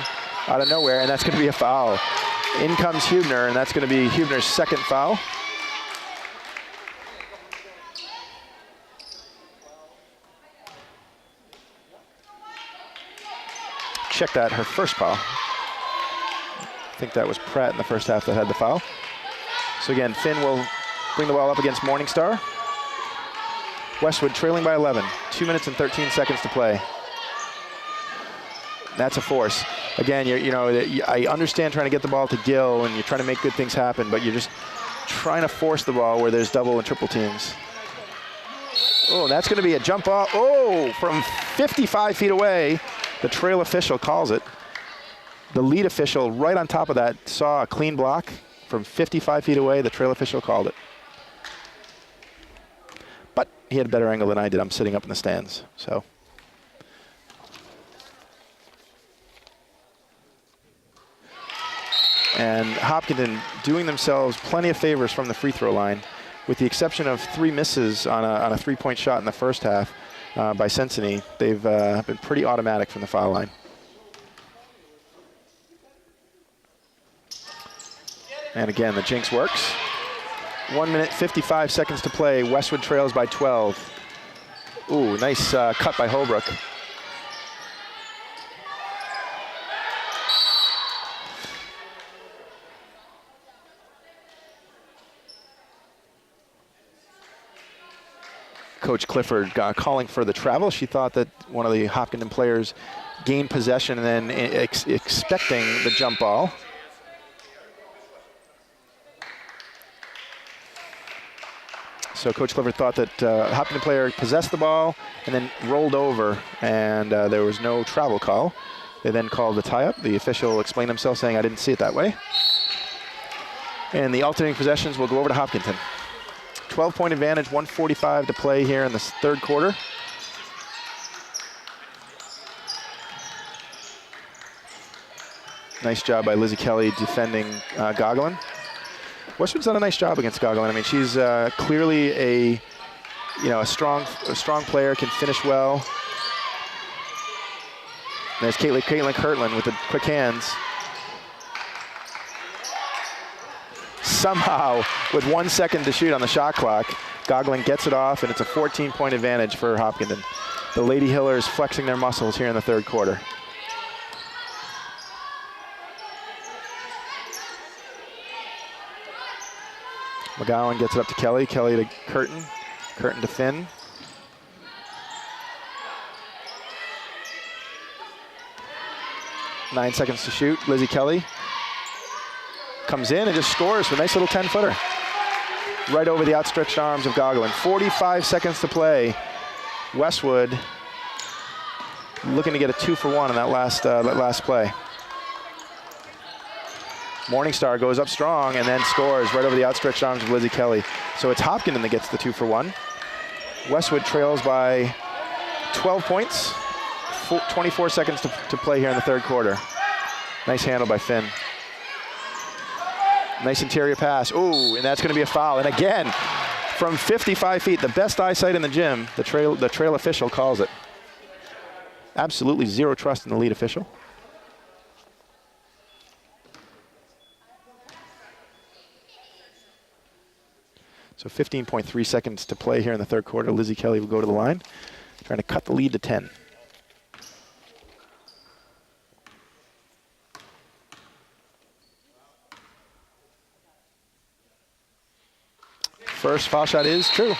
S1: out of nowhere, and that's going to be a foul. In comes Hubner, and that's going to be Hubner's second foul. Check that, her first foul. I think that was Pratt in the first half that had the foul. So again, Finn will bring the ball up against Morningstar. Westwood trailing by 11. 2 minutes and 13 seconds to play. That's a force. Again, I understand trying to get the ball to Gill and you're trying to make good things happen, but you're just trying to force the ball where there's double and triple teams. Oh, that's going to be a jump ball. Oh, from 55 feet away, the trail official calls it. The lead official right on top of that saw a clean block from 55 feet away. The trail official called it. But he had a better angle than I did. I'm sitting up in the stands, so. And Hopkinton doing themselves plenty of favors from the free throw line, with the exception of 3 misses on a three-point shot in the first half by Sensini. They've been pretty automatic from the foul line. And again, the jinx works. 1 minute, 55 seconds to play. Westwood trails by 12. Ooh, nice cut by Holbrook. Coach Clifford calling for the travel. She thought that one of the Hopkinton players gained possession and then expecting the jump ball. So Coach Clifford thought that Hopkinton player possessed the ball and then rolled over, and there was no travel call. They then called the tie-up. The official explained himself, saying, "I didn't see it that way." And the alternating possessions will go over to Hopkinton. 12-point advantage, 1:45 to play here in the third quarter. Nice job by Lizzie Kelly defending Gogolin. Westwood's done a nice job against Gogolin. I mean, she's clearly a strong player, can finish well. There's Caitlin Kirtland with the quick hands. Somehow, with 1 second to shoot on the shot clock, Gogolin gets it off, and it's a 14-point advantage for Hopkinton. The Lady Hillers flexing their muscles here in the third quarter. McGowan gets it up to Kelly. Kelly to Curtin. Curtin to Finn. Nine seconds to shoot. Lizzie Kelly comes in and just scores with a nice little 10-footer. Right over the outstretched arms of Gogolin. 45 seconds to play. Westwood looking to get a 2-for-1 on that last play. Morningstar goes up strong and then scores right over the outstretched arms of Lizzie Kelly. So it's Hopkinton that gets the 2-for-1. Westwood trails by 12 points. 24 seconds to play here in the third quarter. Nice handle by Finn. Nice interior pass. Ooh, and that's going to be a foul. And again, from 55 feet, the best eyesight in the gym, the trail official calls it. Absolutely zero trust in the lead official. So 15.3 seconds to play here in the third quarter. Lizzie Kelly will go to the line. trying to cut the lead to 10. First foul shot is true.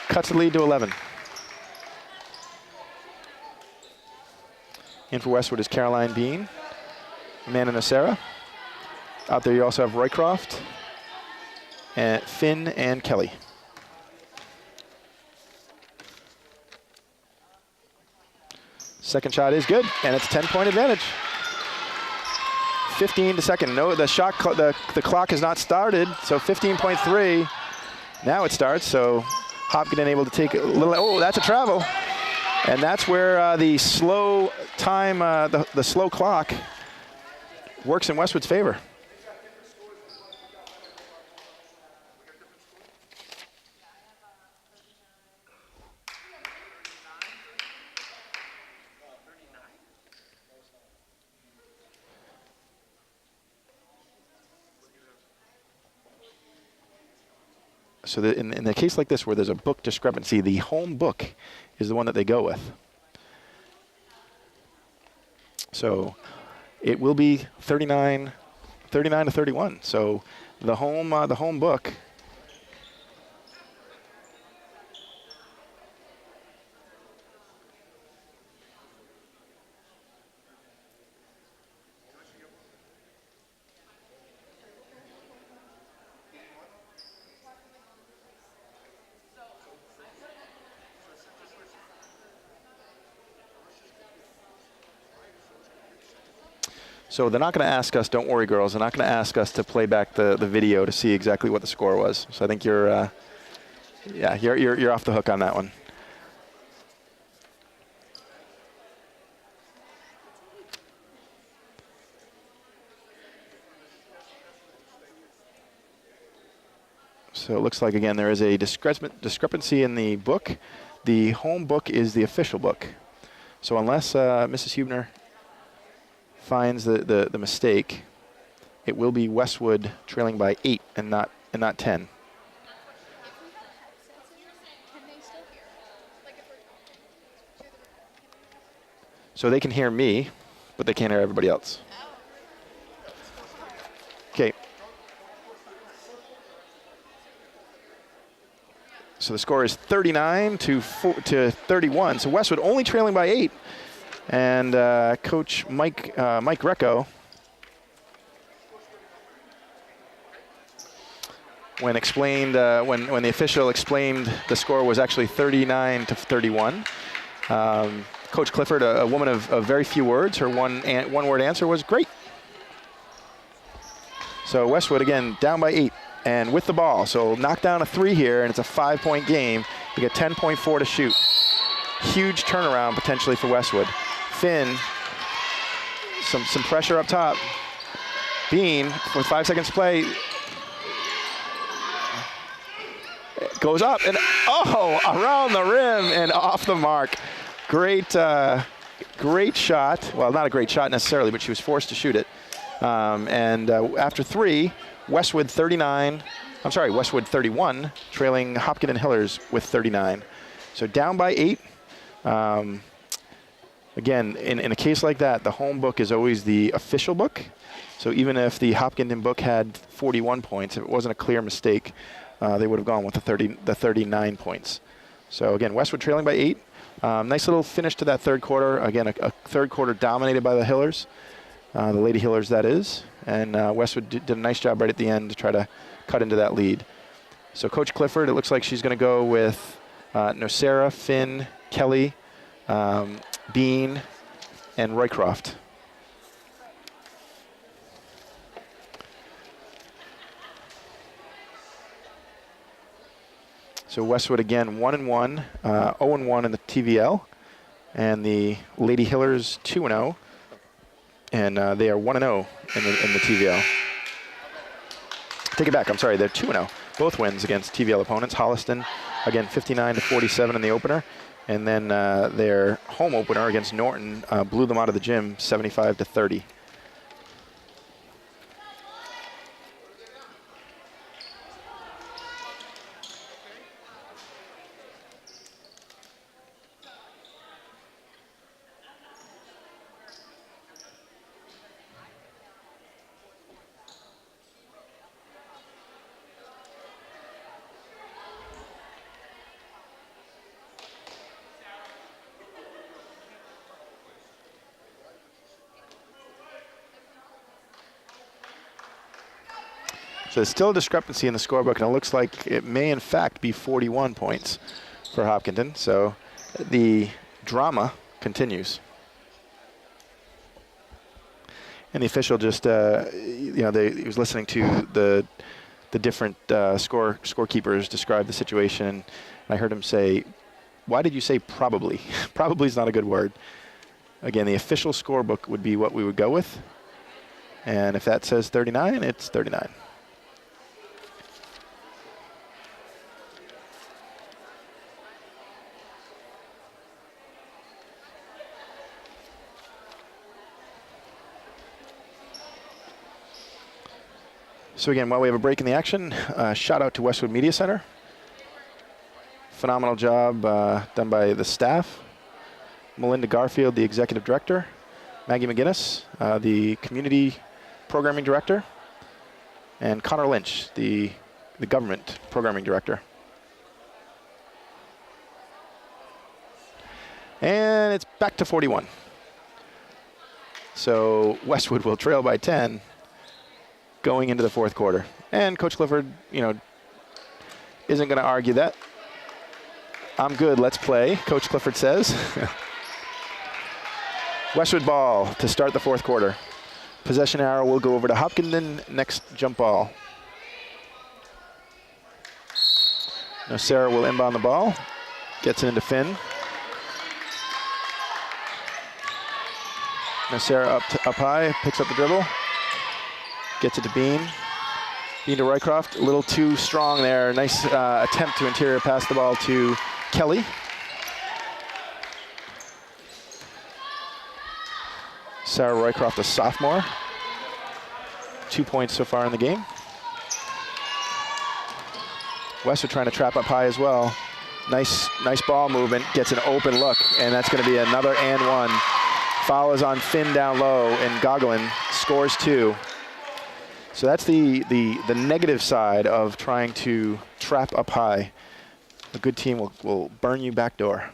S1: Cuts the lead to 11. In for Westwood is Caroline Bean, Amanda Nocera. Out there you also have Roycroft, and Finn and Kelly. Second shot is good, and it's a 10-point advantage. 15 to second. No, the shot the clock has not started, so 15.3. Now it starts, so Hopkinton able to take a little. Oh, that's a travel, and that's where the slow time, the slow clock, works in Westwood's favor. So in a case like this where there's a book discrepancy, the home book is the one that they go with. So it will be 39 to 31. So the home book. So they're not going to ask us, don't worry girls, they're not going to ask us to play back the video to see exactly what the score was. So I think you're off the hook on that one. So it looks like, again, there is a discrepancy in the book. The home book is the official book. So unless Mrs. Hubner finds the mistake, it will be Westwood trailing by 8 and not 10. So they can hear me, but they can't hear everybody else. Okay. So the score is 39 to 31. So Westwood only trailing by 8. And Coach Mike Greco, when the official explained the score was actually 39 to 31. Coach Clifford, a woman of very few words, her one-word answer was great. So Westwood again down by 8 and with the ball. So knock down a 3 here, and it's a 5-point game. You get 10.4 to shoot. Huge turnaround potentially for Westwood. Finn, some pressure up top. Bean, with 5 seconds to play, goes up and around the rim and off the mark. Great shot. Well, not a great shot necessarily, but she was forced to shoot it. After 3, Westwood 31, trailing Hopkinton Hillers with 39. So down by 8. Again, in a case like that, the home book is always the official book. So even if the Hopkinton book had 41 points, if it wasn't a clear mistake, they would have gone with the 39 points. So again, Westwood trailing by 8. Nice little finish to that third quarter. Again, a third quarter dominated by the Hillers, the Lady Hillers that is. And Westwood did a nice job right at the end to try to cut into that lead. So Coach Clifford, it looks like she's going to go with Nocera, Finn, Kelly, Bean, and Roycroft. So Westwood again 1-1, 0-1 in the TVL, and the Lady Hillers 2-0, and they are 1-0 in the TVL. Take it back. I'm sorry. They're 2-0. Both wins against TVL opponents. Holliston again 59 to 47 in the opener. And then their home opener against Norton blew them out of the gym 75 to 30. there's still a discrepancy in the scorebook, and it looks like it may in fact be 41 points for Hopkinton. So the drama continues. And the official just, he was listening to the different scorekeepers describe the situation. And I heard him say, "Why did you say probably?" Probably is not a good word. Again, the official scorebook would be what we would go with. And if that says 39, it's 39. So again, while we have a break in the action, shout out to Westwood Media Center. Phenomenal job done by the staff. Melinda Garfield, the executive director. Maggie McGinnis, the community programming director. And Connor Lynch, the government programming director. And it's back to 41. So Westwood will trail by 10 going into the fourth quarter. And Coach Clifford, isn't going to argue that. I'm good, let's play, Coach Clifford says. Westwood ball to start the fourth quarter. Possession arrow will go over to Hopkinton, next jump ball. Now Sarah will inbound the ball, gets it into Finn. Now Sarah up high, picks up the dribble. Gets it to Bean. Bean to Roycroft. A little too strong there. Nice attempt to interior pass the ball to Kelly. Sarah Roycroft, a sophomore. 2 points so far in the game. Westwood trying to trap up high as well. Nice ball movement. Gets an open look, and that's going to be another and one. Foul is on Finn down low, and Gogolin scores 2. So that's the negative side of trying to trap up high. A good team will burn you backdoor.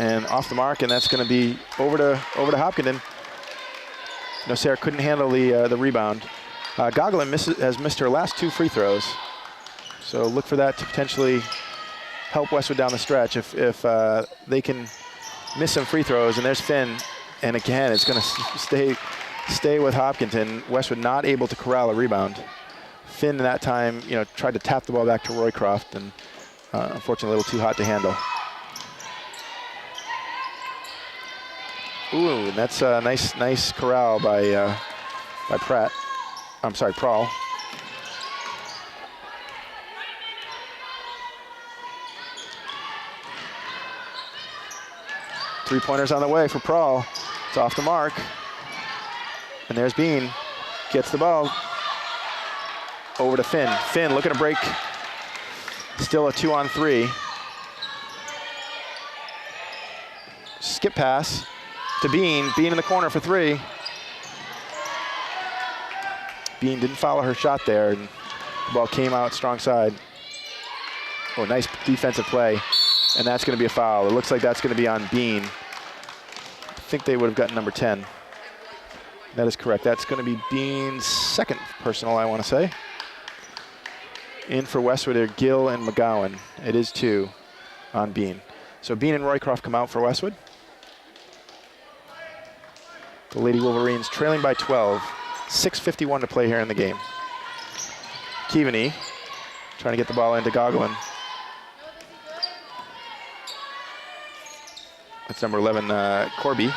S1: And off the mark, and that's going to be over to Hopkinton. No, Sarah couldn't handle the rebound. Gogolin has missed her last 2 free throws. So look for that to potentially help Westwood down the stretch if they can miss some free throws. And there's Finn, and again it's going to stay with Hopkinton. Westwood not able to corral a rebound. Finn that time, tried to tap the ball back to Roycroft, and unfortunately a little too hot to handle. Ooh, and that's a nice corral by Pratt. I'm sorry, Prawl. Three-pointers on the way for Prawl. It's off the mark. And there's Bean. Gets the ball. Over to Finn. Finn looking to break. Still a 2-on-3. Skip pass to Bean. Bean in the corner for 3. Bean didn't follow her shot there, and the ball came out strong side. Oh, nice defensive play. And that's going to be a foul. It looks like that's going to be on Bean. I think they would have gotten number 10. That is correct. That's going to be Bean's second personal, I want to say. In for Westwood are Gill and McGowan. It is 2 on Bean. So Bean and Roycroft come out for Westwood. The Lady Wolverines trailing by 12. 6:51 to play here in the game. Keaveney trying to get the ball into Gogolin. That's number 11, Corby.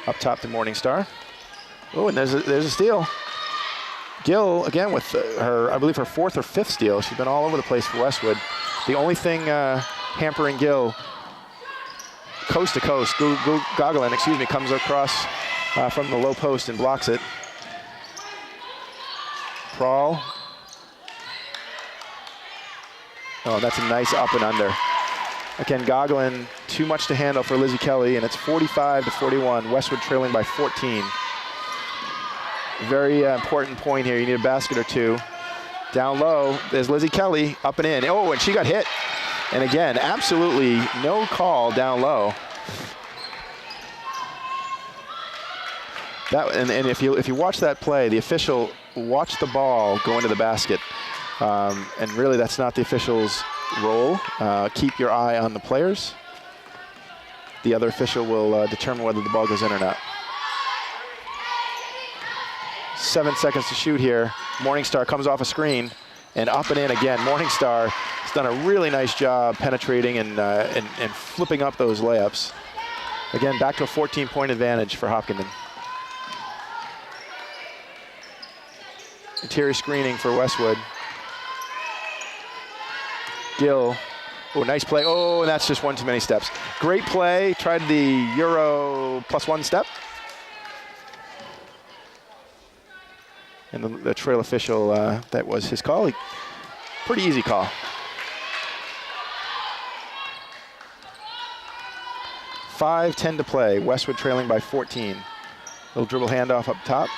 S1: Up top to Morningstar. Oh, and there's a steal. Gill, again, with I believe her 4th or 5th steal. She's been all over the place for Westwood. The only thing hampering Gill, coast to coast, Gogolin, comes across from the low post and blocks it. Prawl. Oh, that's a nice up and under. Again, Gogolin, too much to handle for Lizzie Kelly, and it's 45-41. Westwood trailing by 14. Very important point here. You need a basket or 2. Down low, there's Lizzie Kelly, up and in. Oh, and she got hit. And again, absolutely no call down low. And if you watch that play, the official watched the ball go into the basket. And really, that's not the official's role. Keep your eye on the players. The other official will determine whether the ball goes in or not. 7 seconds to shoot here. Morningstar comes off a screen and up and in again. Morningstar has done a really nice job penetrating and flipping up those layups. Again, back to a 14-point advantage for Hopkinton. Interior screening for Westwood. Gill. Oh, nice play. Oh, and that's just one too many steps. Great play. Tried the Euro +1 step. And the trail official, that was his call. Pretty easy call. 5:10 to play. Westwood trailing by 14. Little dribble handoff up top.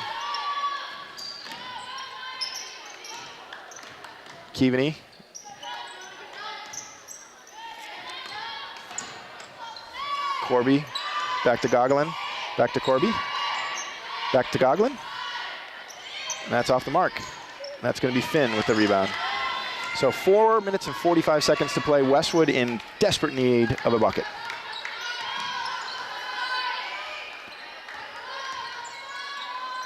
S1: Keaveney. Corby. Back to Gogolin. Back to Corby. Back to Gogolin. And that's off the mark. That's going to be Finn with the rebound. So 4 minutes and 45 seconds to play. Westwood in desperate need of a bucket.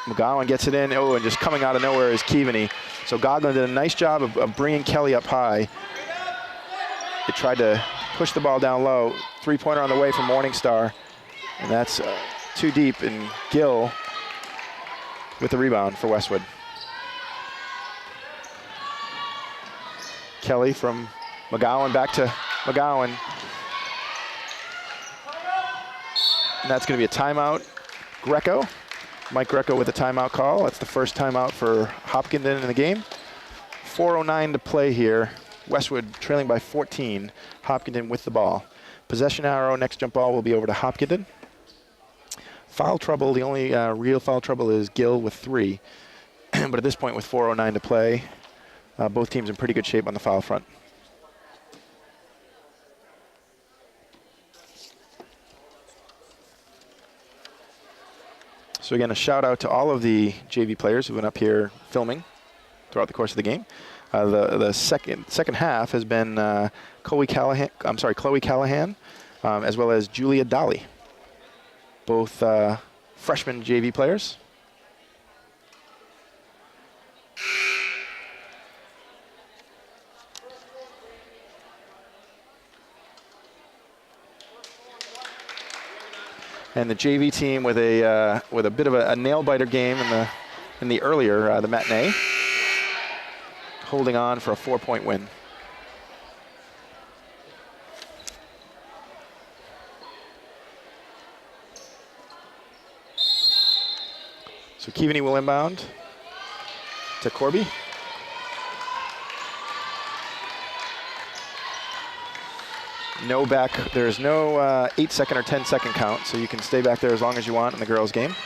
S1: McGowan gets it in. Oh, and just coming out of nowhere is Keaveney. So Gogolin did a nice job of bringing Kelly up high. They tried to push the ball down low. Three-pointer on the way from Morningstar. And that's too deep. And Gill with the rebound for Westwood. Kelly from McGowan back to McGowan. And that's going to be a timeout. Greco. Mike Greco with a timeout call. That's the first timeout for Hopkinton in the game. 4:09 to play here. Westwood trailing by 14. Hopkinton with the ball. Possession arrow, next jump ball will be over to Hopkinton. Foul trouble, the only real foul trouble is Gill with 3. But at this point with 4:09 to play, both teams in pretty good shape on the foul front. So again, a shout out to all of the JV players who've been up here filming throughout the course of the game. The second half has been Chloe Callahan, as well as Julia Dolly, both freshman JV players. And the JV team with a bit of a nail biter game in the earlier the matinee, holding on for a 4-point win. So Keaveney will inbound to Corby. No back, there's no 8-second or 10-second count, so you can stay back there as long as you want in the girls' game.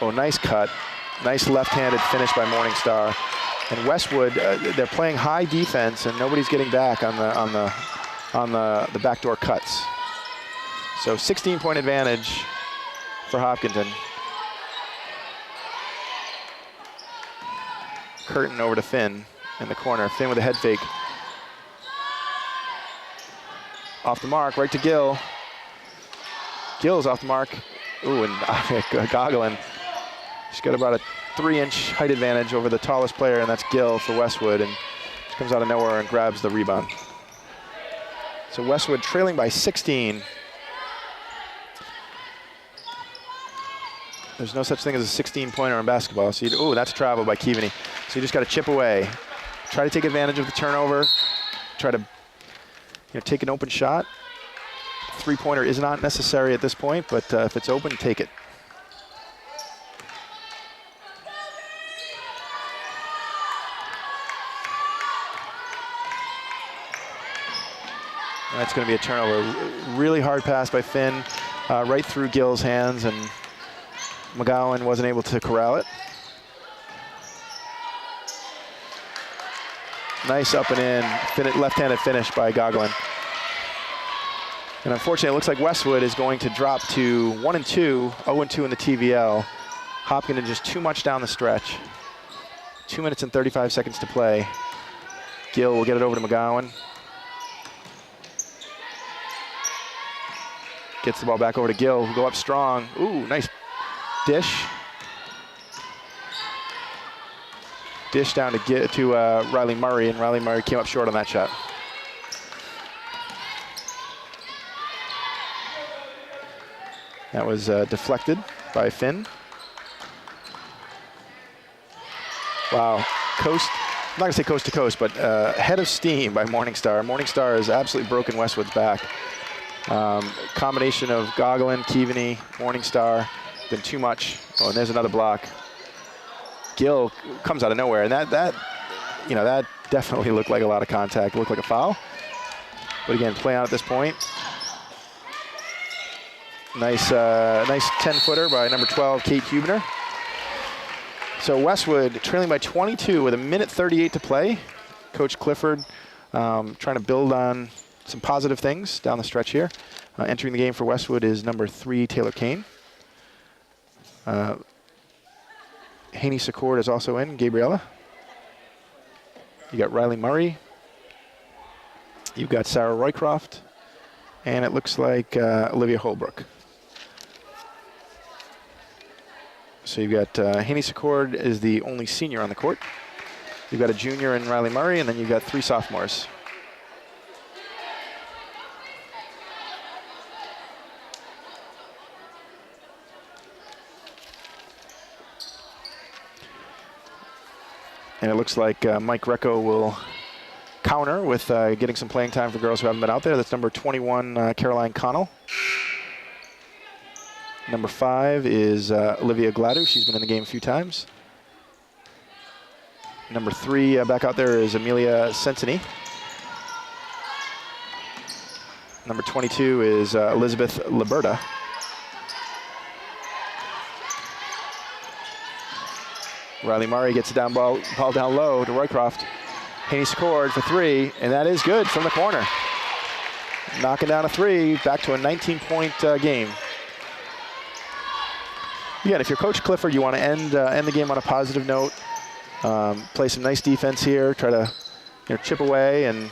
S1: Oh, nice cut. Nice left-handed finish by Morningstar. And Westwood, they're playing high defense and nobody's getting back on the backdoor cuts. So 16-point advantage for Hopkinton. Curtin over to Finn in the corner. Finn with a head fake. Off the mark, right to Gill. Gill's off the mark. Ooh, and Gogolin. She's got about a 3-inch height advantage over the tallest player, and that's Gill for Westwood. And she comes out of nowhere and grabs the rebound. So Westwood trailing by 16. There's no such thing as a 16-pointer in basketball. So ooh, that's travel by Keaveney. So you just got to chip away. Try to take advantage of the turnover. Try to take an open shot. Three-pointer is not necessary at this point, but if it's open, take it. And that's going to be a turnover. Really hard pass by Finn, right through Gill's hands, and McGowan wasn't able to corral it. Nice up and in, left-handed finish by Gogolin. And unfortunately, it looks like Westwood is going to drop to 1-2, 0-2 in the TVL. Hopkinton just too much down the stretch. 2 minutes and 35 seconds to play. Gill will get it over to McGowan. Gets the ball back over to Gill, who go up strong. Ooh, nice dish. Dish down to Riley Murray, and Riley Murray came up short on that shot. That was deflected by Finn. Wow, coast, I'm not gonna say coast to coast, but head of steam by Morningstar. Morningstar has absolutely broken Westwood's back. Combination of Gogolin, Keaveney, Morningstar, been too much. Oh, and there's another block. Gill comes out of nowhere, and that definitely looked like a lot of contact. It looked like a foul. But again, play on at this point. Nice 10-footer by number 12, Kate Huebner. So Westwood trailing by 22 with 1:38 to play. Coach Clifford trying to build on some positive things down the stretch here. Entering the game for Westwood is number 3, Taylor Kane. Haney Secord is also in, Gabriella. You got Riley Murray. You've got Sarah Roycroft. And it looks like Olivia Holbrook. So you've got Haney Secord is the only senior on the court. You've got a junior in Riley Murray, and then you've got 3 sophomores. And it looks like Mike Greco will counter with getting some playing time for girls who haven't been out there. That's number 21, Caroline Connell. Number 5 is Olivia Gladu. She's been in the game a few times. Number 3 back out there is Amelia Sensini. Number 22 is Elizabeth Liberta. Riley Murray gets a ball down low to Roycroft. Haney scored for 3, and that is good from the corner. Knocking down a 3, back to a 19-point game. Again, if you're Coach Clifford, you want to end the game on a positive note. Play some nice defense here. Try to chip away and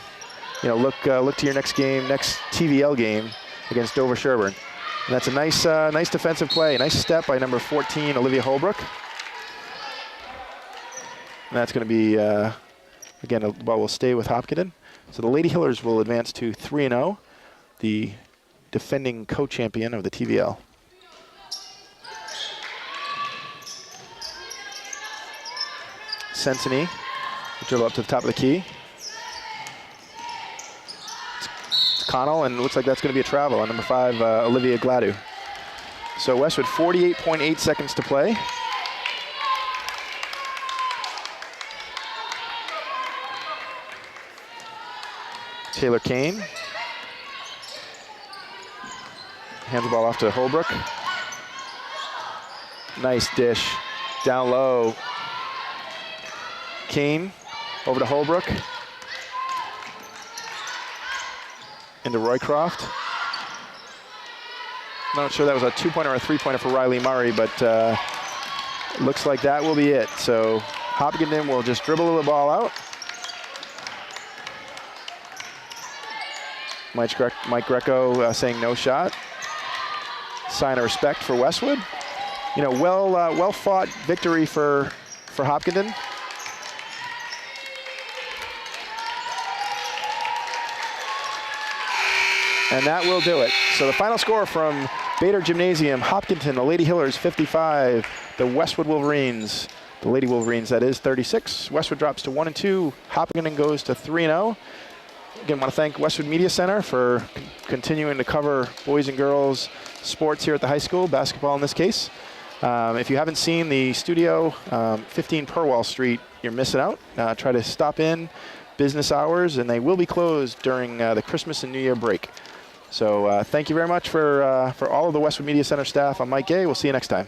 S1: look to your next game, next TVL game against Dover Sherburne. And that's a nice defensive play. Nice step by number 14, Olivia Holbrook. And that's going to be, again, the ball will stay with Hopkinton. So the Lady Hillers will advance to 3-0, the defending co-champion of the TVL. Sensini will dribble up to the top of the key. It's Connell, and it looks like that's going to be a travel on number 5, Olivia Gladu. So Westwood, 48.8 seconds to play. Taylor Kane hands the ball off to Holbrook. Nice dish down low. Kane over to Holbrook. Into Roycroft. Not sure that was a 2-pointer or a 3-pointer for Riley Murray, but looks like that will be it. So Hopkinton will just dribble the ball out. Mike Greco saying no shot. Sign of respect for Westwood. Well fought victory for Hopkinton. And that will do it. So the final score from Bader Gymnasium, Hopkinton, the Lady Hillers 55, the Westwood Wolverines, the Lady Wolverines, that is 36. Westwood drops to 1-2. Hopkinton goes to 3-0. Again, I want to thank Westwood Media Center for continuing to cover boys and girls sports here at the high school, basketball in this case. If you haven't seen the studio, 15 Purwall Street, you're missing out. Try to stop in business hours, and they will be closed during the Christmas and New Year break. So thank you very much for all of the Westwood Media Center staff. I'm Mike Gay. We'll see you next time.